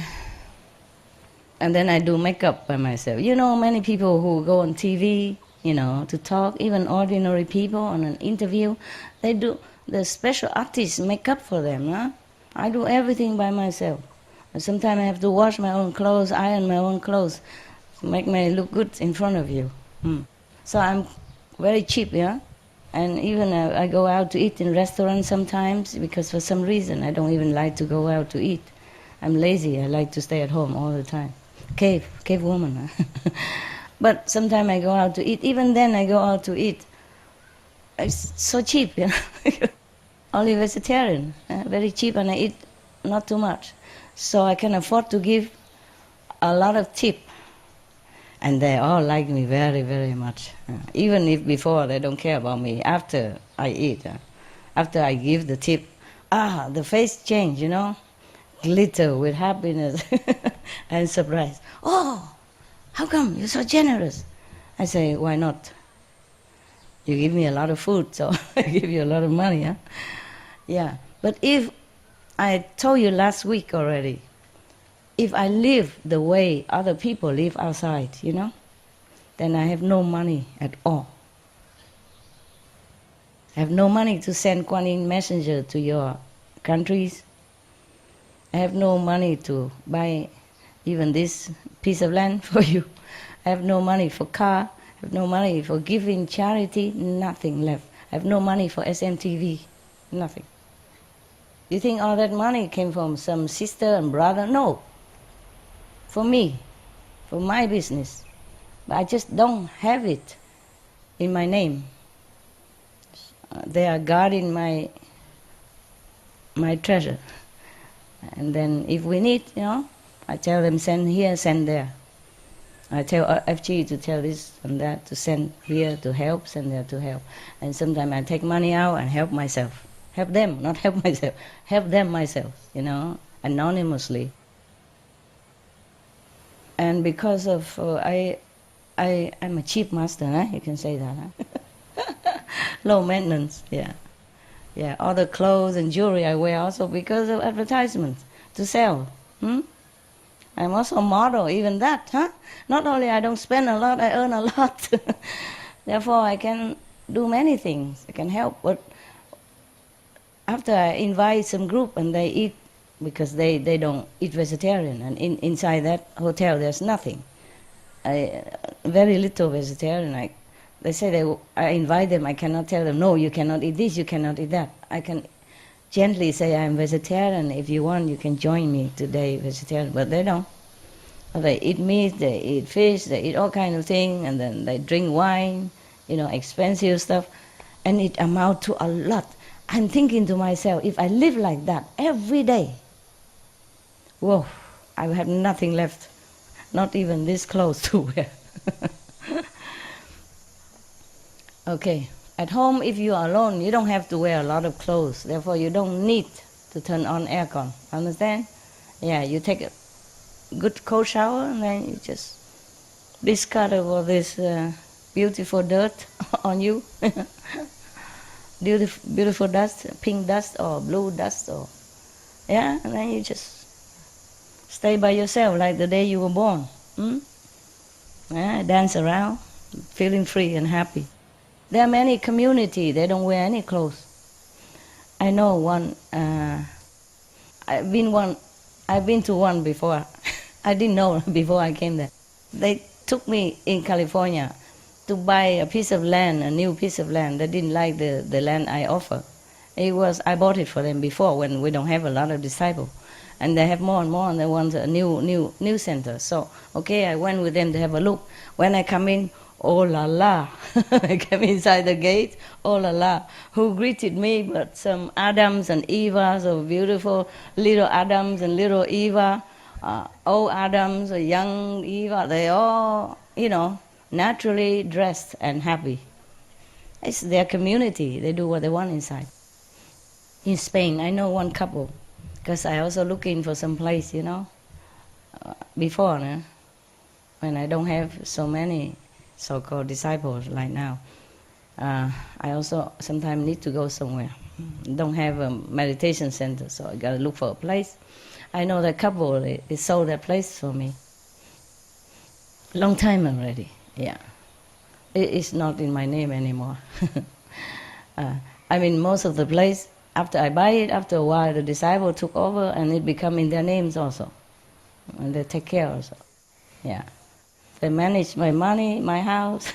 then I do makeup by myself. Many people who go on TV, to talk, even ordinary people on an interview, they do the special artists make up for them. Huh? I do everything by myself. And sometimes I have to wash my own clothes, iron my own clothes, make me look good in front of you. So I'm very cheap, yeah? And even I go out to eat in restaurants sometimes because for some reason I don't even like to go out to eat. I'm lazy, I like to stay at home all the time. Cave woman. But sometimes I go out to eat. Even then I go out to eat. It's so cheap, yeah? Only vegetarian, very cheap, and I eat not too much. So I can afford to give a lot of tip. And they all like me very, very much. Even if before they don't care about me, after I eat, after I give the tip, the face change, glitter with happiness and surprise. Oh, how come you're so generous? I say, why not? You give me a lot of food, so I give you a lot of money, huh? Yeah, but if I told you last week already, if I live the way other people live outside, then I have no money at all. I have no money to send Kuan Yin messenger to your countries. I have no money to buy even this piece of land for you. I have no money for car. I have no money for giving charity. Nothing left. I have no money for SMTV. Nothing. You think all that money came from some sister and brother? No. For me, for my business. But I just don't have it in my name. They are guarding my treasure. And then if we need, I tell them send here, send there. I tell FG to tell this and that, to send here to help, send there to help. And sometimes I take money out and help myself. Help them, not help myself. Help them myself, anonymously. And because of, I'm a cheap master, huh? You can say that, huh? Low maintenance, yeah. Yeah, all the clothes and jewelry I wear also because of advertisements to sell. I'm also a model, even that, huh? Not only I don't spend a lot, I earn a lot. Therefore, I can do many things. I can help. But after I invite some group and they eat, because they don't eat vegetarian, and inside that hotel there's nothing. Very little vegetarian. They say I invite them, I cannot tell them, no, you cannot eat this, you cannot eat that. I can gently say I'm vegetarian. If you want, you can join me today, vegetarian. But they don't. They eat meat, they eat fish, they eat all kinds of things, and then they drink wine, expensive stuff, and it amounts to a lot. I'm thinking to myself, if I live like that every day, whoa, I will have nothing left, not even this clothes to wear. Okay. At home, if you are alone, you don't have to wear a lot of clothes. Therefore, you don't need to turn on aircon. Understand? Yeah, you take a good cold shower and then you just discard all this beautiful dirt on you. Beautiful dust, pink dust or blue dust, and then you just stay by yourself like the day you were born. Yeah, dance around, feeling free and happy. There are many communities, they don't wear any clothes. I know one, I've been to one before. I didn't know before I came there. They took me in California to buy a piece of land, a new piece of land. They didn't like the land I offer. I bought it for them before when we don't have a lot of disciples. And they have more and more, and they want a new center. So, okay, I went with them to have a look. When I come in, oh la la, I came inside the gate, oh la la, who greeted me but some Adams and Evas, so beautiful little Adams and little Eva, old Adams, a young Eva, they all, naturally dressed and happy. It's their community, they do what they want inside. In Spain, I know one couple, because I also looking for some place, before, when I don't have so many so-called disciples like now. I also sometimes need to go somewhere. Don't have a meditation center, so I got to look for a place. I know that couple, they sold that place for me. Long time already, yeah. It's not in my name anymore. Most of the place, after I buy it, after a while, the disciple took over and it become in their names also. And they take care also, yeah. They manage my money, my house,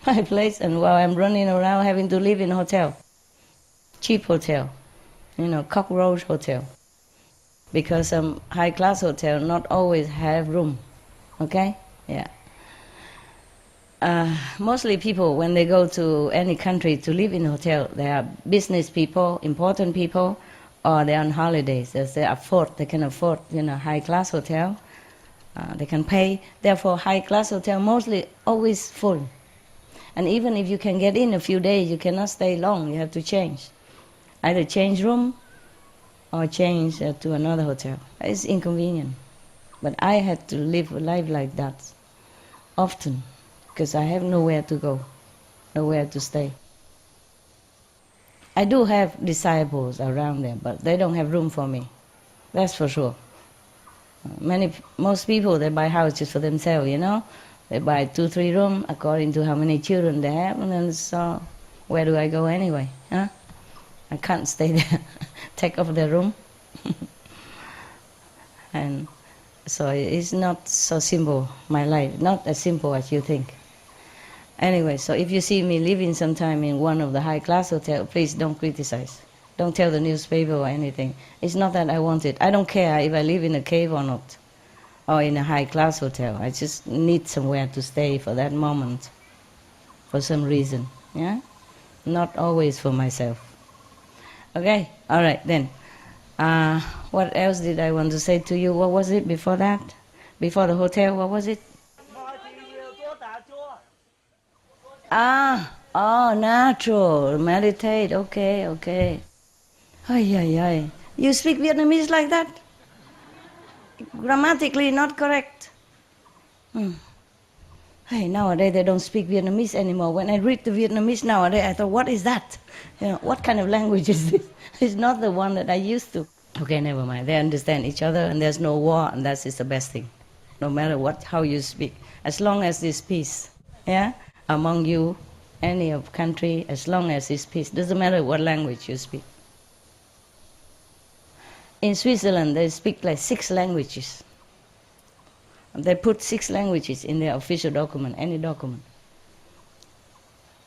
my place, and while I'm running around having to live in a hotel. Cheap hotel, cockroach hotel. Because some high-class hotel not always have room, okay? Yeah. Mostly people, when they go to any country to live in a hotel, they are business people, important people, or they're on holidays. They can afford, high-class hotel. They can pay. Therefore, high-class hotel mostly always full. And even if you can get in a few days, you cannot stay long. You have to change. Either change room or change to another hotel. It's inconvenient. But I had to live a life like that often because I have nowhere to go, nowhere to stay. I do have disciples around there, but they don't have room for me. That's for sure. Most people, they buy houses for themselves, They buy 2-3 rooms according to how many children they have, and then so where do I go anyway? Huh? I can't stay there, take off their room. And so it's not so simple, my life, not as simple as you think. Anyway, so if you see me living sometime in one of the high-class hotels, please don't criticize. Don't tell the newspaper or anything. It's not that I want it. I don't care if I live in a cave or not, or in a high-class hotel. I just need somewhere to stay for that moment, for some reason, yeah? Not always for myself. Okay? All right, then. What else did I want to say to you? What was it before that? Before the hotel, what was it? Natural, meditate, okay, okay. Ay, ay, ay. You speak Vietnamese like that? Grammatically not correct. Hmm. Hey, nowadays they don't speak Vietnamese anymore. When I read the Vietnamese nowadays, I thought, what is that? What kind of language is this? It's not the one that I used to. Okay, never mind. They understand each other, and there's no war, and that is the best thing. No matter how you speak, as long as there's peace, yeah, among you, any of country, as long as there's peace, doesn't matter what language you speak. In Switzerland, they speak like 6 languages. They put 6 languages in their official document, any document.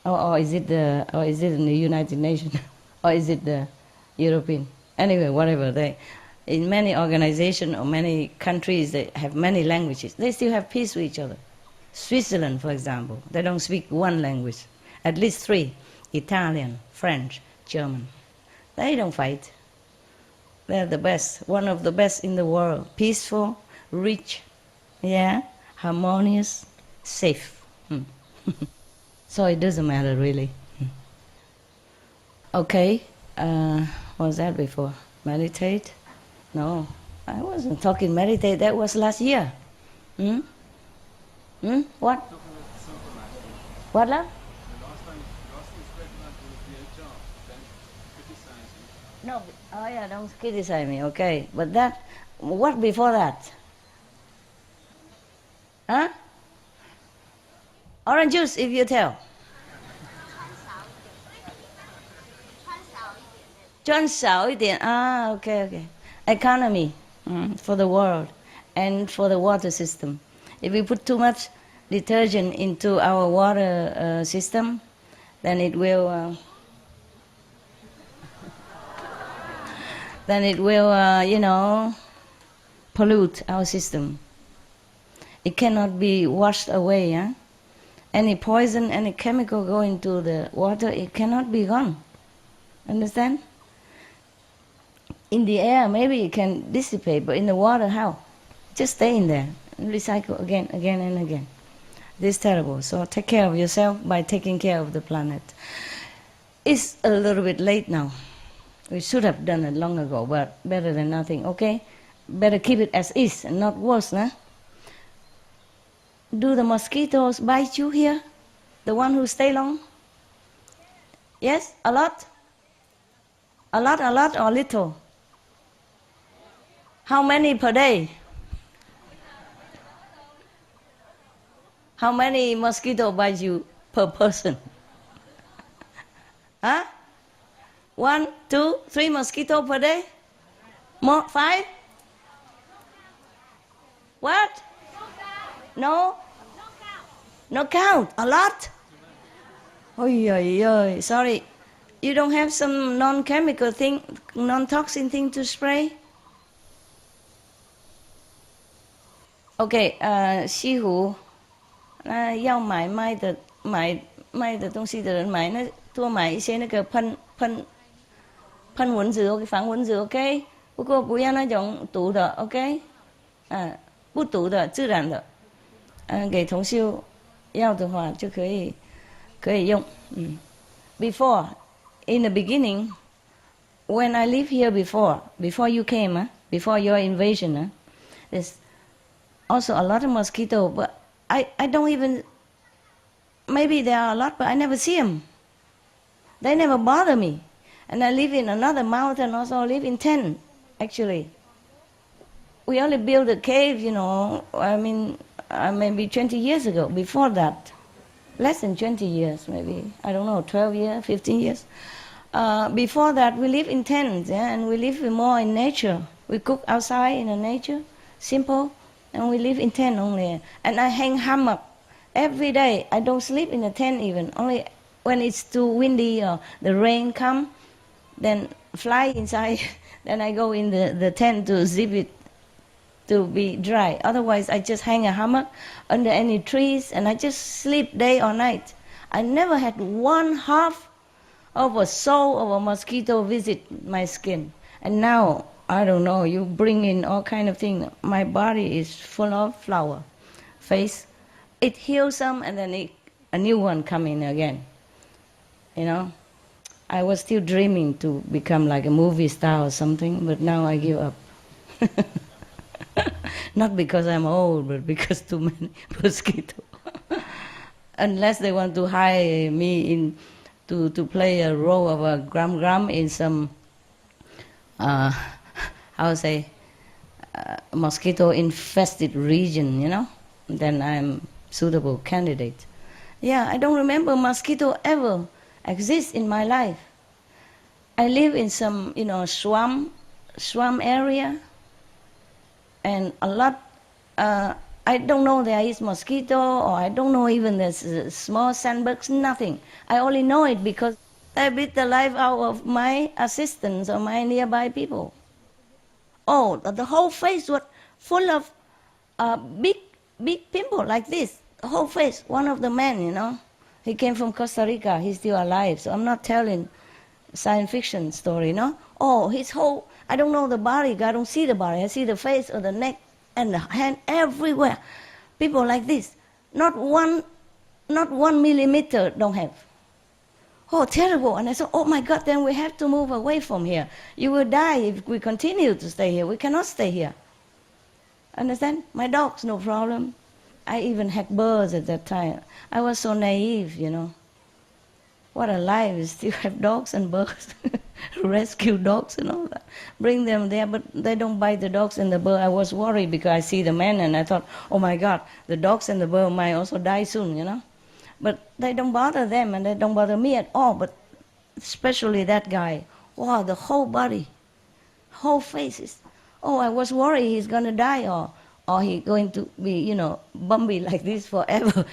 Or is it in the United Nations, or is it the European? Anyway, whatever. In many organizations or many countries, they have many languages. They still have peace with each other. Switzerland, for example, they don't speak one language. At least 3: Italian, French, German. They don't fight. They're the best, one of the best in the world. Peaceful, rich, yeah, harmonious, safe. So it doesn't matter really. Okay, what was that before? Meditate? No, I wasn't talking meditate. That was last year. What? What, love? No, oh yeah, don't criticize me, okay. But what before that? Huh? Orange juice, if you tell. 穿少一点, okay, okay. Economy for the world and for the water system. If we put too much detergent into our water system, then it will pollute our system. It cannot be washed away. Yeah? Any poison, any chemical go into the water, it cannot be gone. Understand? In the air, maybe it can dissipate, but in the water, how? Just stay in there and recycle again and again. This is terrible. So take care of yourself by taking care of the planet. It's a little bit late now. We should have done it long ago, but better than nothing, okay? Better keep it as is and not worse, nah? Do the mosquitoes bite you here? The one who stay long? Yes? A lot? A lot or little? How many per day? How many mosquitoes bite you per person? Huh? 1, 2, 3 mosquitoes per day? More? 5? What? No? No count. A lot? Oh, sorry. You don't have some non-chemical thing, non-toxin thing to spray? Okay, 西湖，那要卖的东西的人多买一些那个喷蚊子 ，OK， 防蚊子 ，OK， 不过不要那种毒的 ，OK， 不毒的自然的，给同修要的话就可以用。Before, in the beginning, when I lived here before you came, before your invasion, there's also a lot of mosquitoes, but I don't even, maybe there are a lot, but I never see them. They never bother me. And I live in another mountain, also live in tent, actually. We only built a cave, maybe 20 years ago. Before that, less than 20 years, maybe, I don't know, 12 years, 15 years. Before that, we live in tents, and we live more in nature. We cook outside in the nature, simple, and we live in tent only. And I hang hammock every day. I don't sleep in a tent even, only when it's too windy or the rain come, then fly inside, then I go in the tent to zip it to be dry. Otherwise, I just hang a hammock under any trees and I just sleep day or night. I never had 1/2 of a soul of a mosquito visit my skin. And now, I don't know, you bring in all kind of things. My body is full of flower, face. It heals some and then it a new one coming again. You know, I was still dreaming to become like a movie star or something, but now I give up. Not because I'm old, but because too many mosquitoes. Unless they want to hire me in to play a role of a gram in some, uh, how to say, mosquito infested region, you know, then I'm suitable candidate. Yeah, I don't remember mosquito ever exist in my life. I live in some, swamp area, and a lot. I don't know there is mosquito, or I don't know even there's small sandbugs. Nothing. I only know it because I beat the life out of my assistants or my nearby people. Oh, the whole face was full of big, big pimple like this. The whole face. One of the men, he came from Costa Rica. He's still alive. So I'm not telling science fiction story, Oh, his whole, I don't know the body. I don't see the body. I see the face or the neck and the hand everywhere. People like this. Not one millimeter don't have. Oh, terrible. And I said, oh my God, then we have to move away from here. You will die if we continue to stay here. We cannot stay here. Understand? My dogs, no problem. I even had birds at that time. I was so naive, What a life, we still have dogs and birds. Rescue dogs and all that. Bring them there, but they don't bite the dogs and the bird. I was worried because I see the man and I thought, oh my God, the dogs and the bird might also die soon, But they don't bother them and they don't bother me at all, but especially that guy. Wow, the whole body, whole faces. Oh, I was worried he's going to die or he's going to be, bumpy like this forever.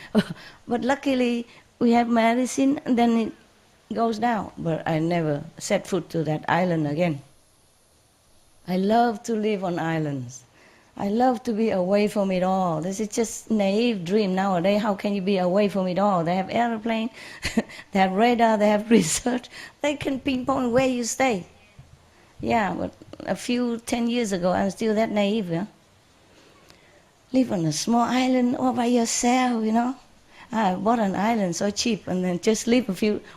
But luckily we have medicine and then it goes down. But I never set foot to that island again. I love to live on islands. I love to be away from it all. This is just naive dream nowadays. How can you be away from it all? They have airplane, they have radar, they have research. They can pinpoint where you stay. Yeah, but 10 years ago, I'm still that naive. Yeah? Live on a small island all by yourself, I bought an island so cheap and then just live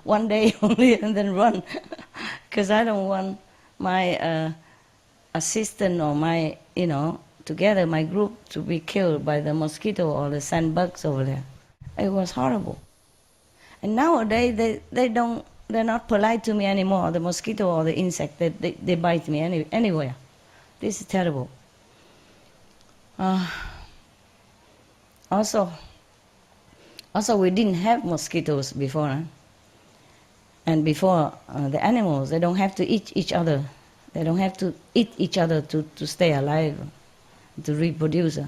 one day only and then run. Because I don't want my assistant or my, together my group to be killed by the mosquito or the sandbugs over there. It was horrible. And nowadays they're not polite to me anymore, the mosquito or the insect, they bite me anywhere. This is terrible. Also we didn't have mosquitoes before. Huh? And before the animals, they don't have to eat each other. They don't have to eat each other to stay alive, to reproduce.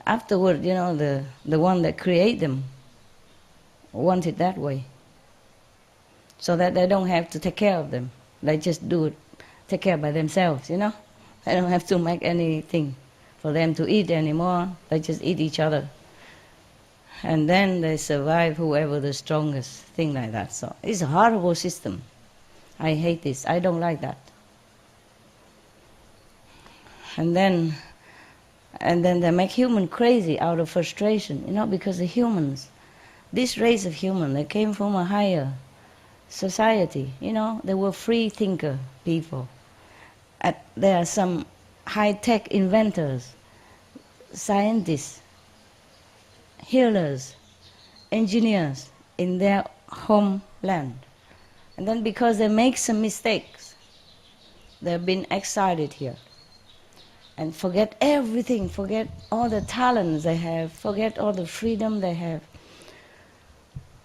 Afterward, the one that create them want it that way. So that they don't have to take care of them. They just take care by themselves, They don't have to make anything for them to eat anymore. They just eat each other. And then they survive whoever the strongest, thing like that. So it's a horrible system. I hate this. I don't like that. And then they make human crazy out of frustration, because the humans, this race of human, they came from a higher society, they were free thinker people. There are some high-tech inventors, scientists, healers, engineers in their homeland. And then because they make some mistakes, they've been exiled here. And forget everything, forget all the talents they have, forget all the freedom they have,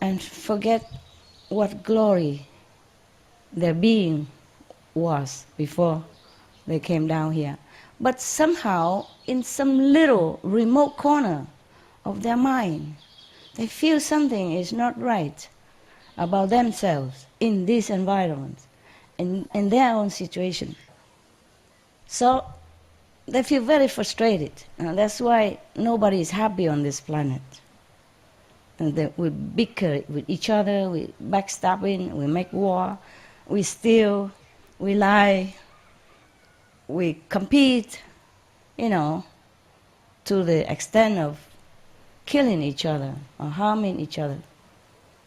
and forget what glory their being was before they came down here. But somehow, in some little remote corner of their mind, they feel something is not right about themselves in this environment, in their own situation. So they feel very frustrated. And that's why nobody is happy on this planet. And we bicker with each other, we backstabbing, we make war, we steal, we lie, we compete, to the extent of killing each other or harming each other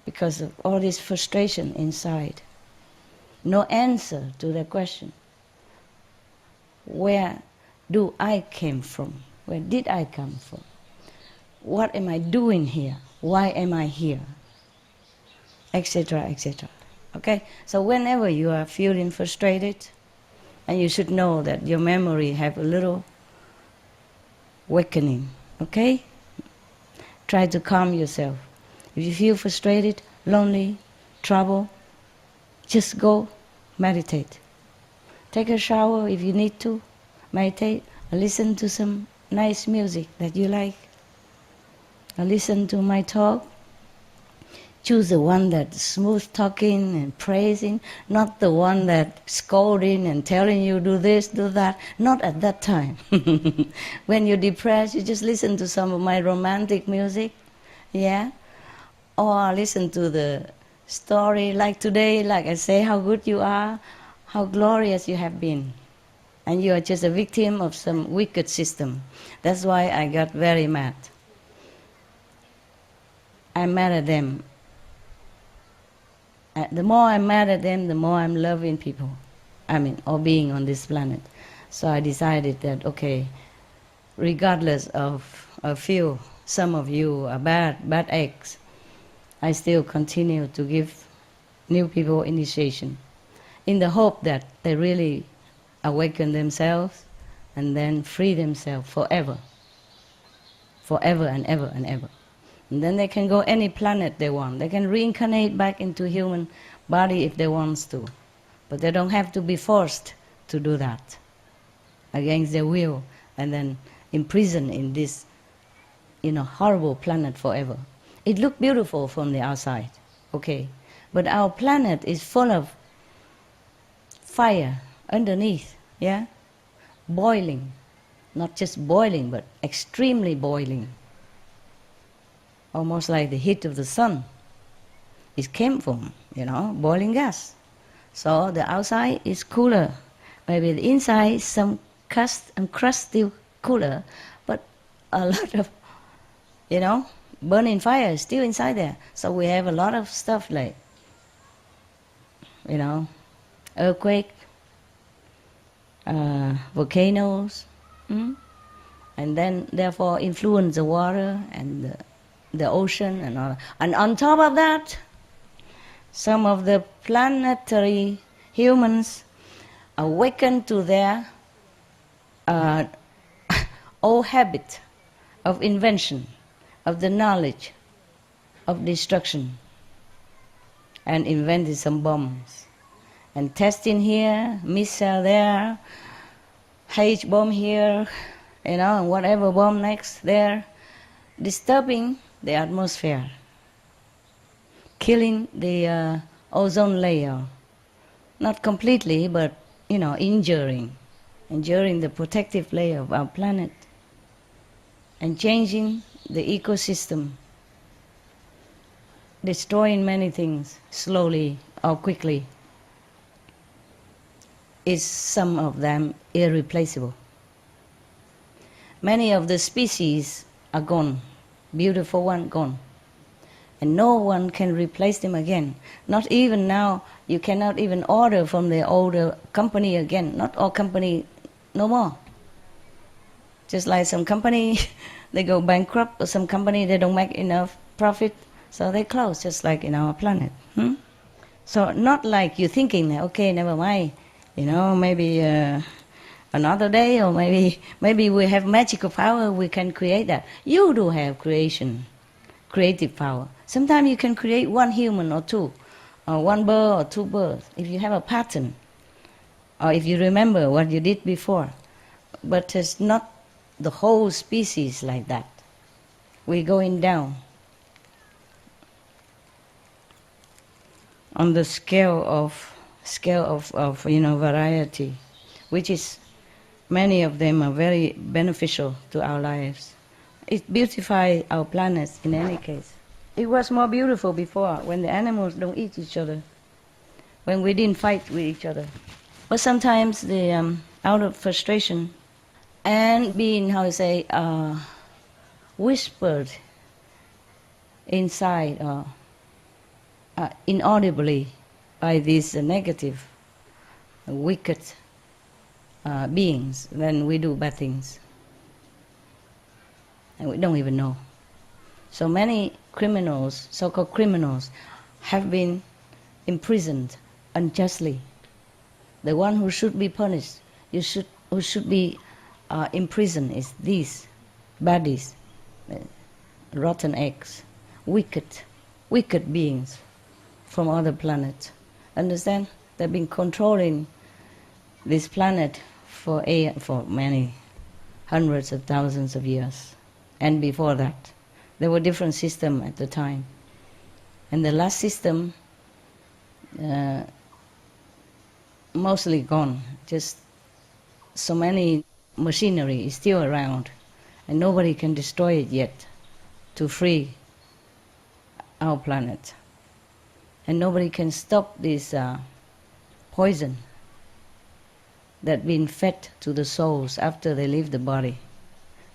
because of all this frustration inside. No answer to the question, where do I came from? Where did I come from? What am I doing here? Why am I here? Etc., etc. Okay? So whenever you are feeling frustrated, and you should know that your memory have a little awakening. Okay? Try to calm yourself. If you feel frustrated, lonely, trouble, just go meditate. Take a shower if you need to. Meditate. Or listen to some nice music that you like. Or listen to my talk. Choose the one that's smooth talking and praising, not the one that's scolding and telling you do this, do that. Not at that time. When you're depressed, you just listen to some of my romantic music, yeah? Or listen to the story like today, like I say, how good you are, how glorious you have been. And you are just a victim of some wicked system. That's why I got very mad. I'm mad at them. The more I'm mad at them, the more I'm loving people. Or being on this planet. So I decided that, okay, regardless of a few, some of you are bad eggs, I still continue to give new people initiation in the hope that they really awaken themselves and then free themselves forever. Forever and ever and ever. And then they can go any planet they want. They can reincarnate back into human body if they want to. But they don't have to be forced to do that against their will and then imprisoned in this horrible planet forever. It looks beautiful from the outside, okay. But our planet is full of fire underneath, yeah? Boiling. Not just boiling, but extremely boiling. Almost like the heat of the sun. It came from, boiling gas. So the outside is cooler. Maybe the inside is some crust still cooler, but a lot of, burning fire is still inside there. So we have a lot of stuff like, earthquake, volcanoes, and then therefore influence the water and the ocean and all. And on top of that, some of the planetary humans awaken to their old habit of invention, of the knowledge of destruction, and invented some bombs. And testing here, missile there, H bomb here, and whatever bomb next there, disturbing the atmosphere, killing the ozone layer. Not completely, but, injuring the protective layer of our planet, and changing the ecosystem, destroying many things slowly or quickly. Is some of them irreplaceable. Many of the species are gone, beautiful one gone, and no one can replace them again. Not even now, you cannot even order from the older company again. Not all company, no more. Just like some company, they go bankrupt, or some company, they don't make enough profit, so they close, just like in our planet. So not like you're thinking, okay, never mind, maybe another day, or maybe we have magical power, we can create that. You do have creative power. Sometimes you can create one human or two, or one bird or two birds, if you have a pattern, or if you remember what you did before. But it's not the whole species like that. We're going down on the scale of variety, which is, many of them are very beneficial to our lives. It beautifies our planet in any case. It was more beautiful before, when the animals don't eat each other, when we didn't fight with each other. But sometimes out of frustration and being, whispered inside inaudibly by these negative, wicked beings, then we do bad things. And we don't even know. So many criminals, so-called criminals, have been imprisoned unjustly. The one who should be punished, who should be imprisoned is these baddies, rotten eggs, wicked beings from other planets. Understand? They've been controlling this planet for many hundreds of thousands of years. And before that, there were different systems at the time. And the last system, mostly gone. Just so many machinery is still around, and nobody can destroy it yet to free our planet. And nobody can stop this poison that been fed to the souls after they leave the body.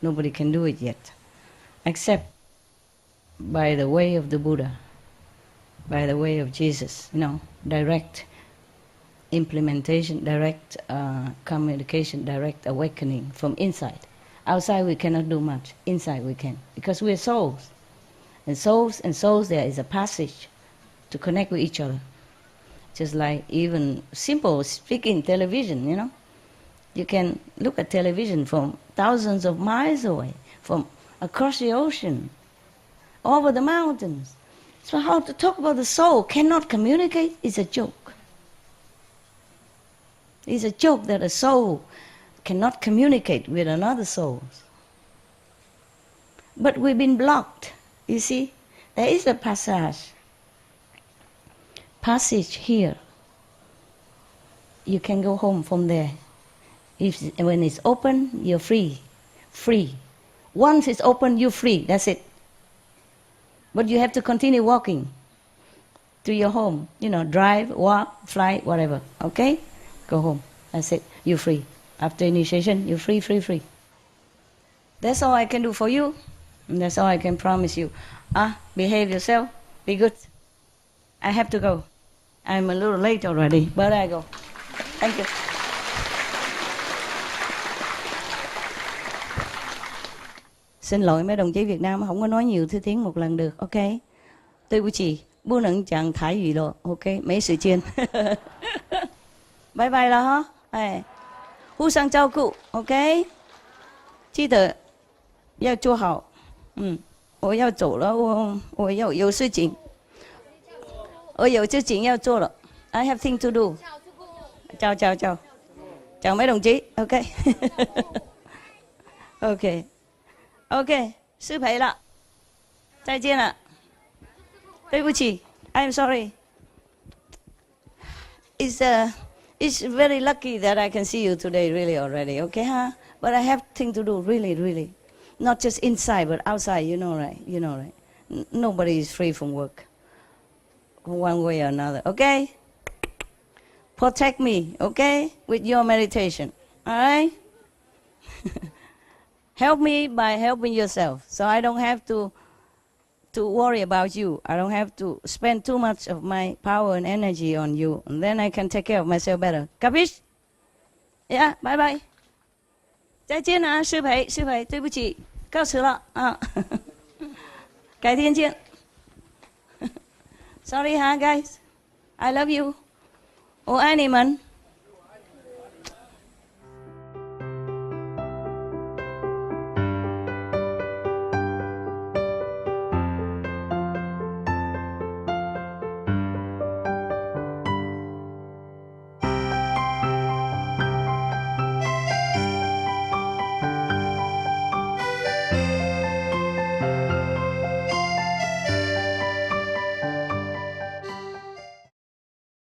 Nobody can do it yet, except by the way of the Buddha, by the way of Jesus, direct implementation, direct communication, direct awakening from inside. Outside we cannot do much, inside we can, because we are souls. And souls, there is a passage to connect with each other. Just like even simple speaking television, You can look at television from thousands of miles away, from across the ocean, over the mountains. So how to talk about the soul cannot communicate is a joke. It's a joke that a soul cannot communicate with another soul. But we've been blocked, you see. There is a passage here. You can go home from there. When it's open, you're free. Once it's open, you're free. That's it. But you have to continue walking to your home. Drive, walk, fly, whatever. Okay? Go home. That's it. You're free. After initiation, you're free. That's all I can do for you. And that's all I can promise you. Behave yourself. Be good. I have to go. I'm a little late already, but I go. Thank you. Xin lỗi mấy đồng chí Việt Nam không có nói nhiều thứ tiếng một lần được, ok? 对不起，不能讲台语了 ，OK？ 没时间。拜拜了哈，哎，互相照顾 ，OK？ 记得要做好，我要走了，我要有事情，我有事情要做了 ，I have thing to do。chào mấy đồng chí, OK，失陪了，再见了，对不起 ，I'm sorry。It's very lucky that I can see you today, really already, okay, huh? But I have thing to do, really. Not just inside, but outside, you know, right? Nobody is free from work, one way or another, okay? Protect me, okay, with your meditation, all right? Help me by helping yourself, so I don't have to worry about you. I don't have to spend too much of my power and energy on you, and then I can take care of myself better. Capish? Yeah, bye bye. 再见啊，师培，对不起，告辞了啊，改天见。Sorry, huh, guys? I love you. 我爱你们。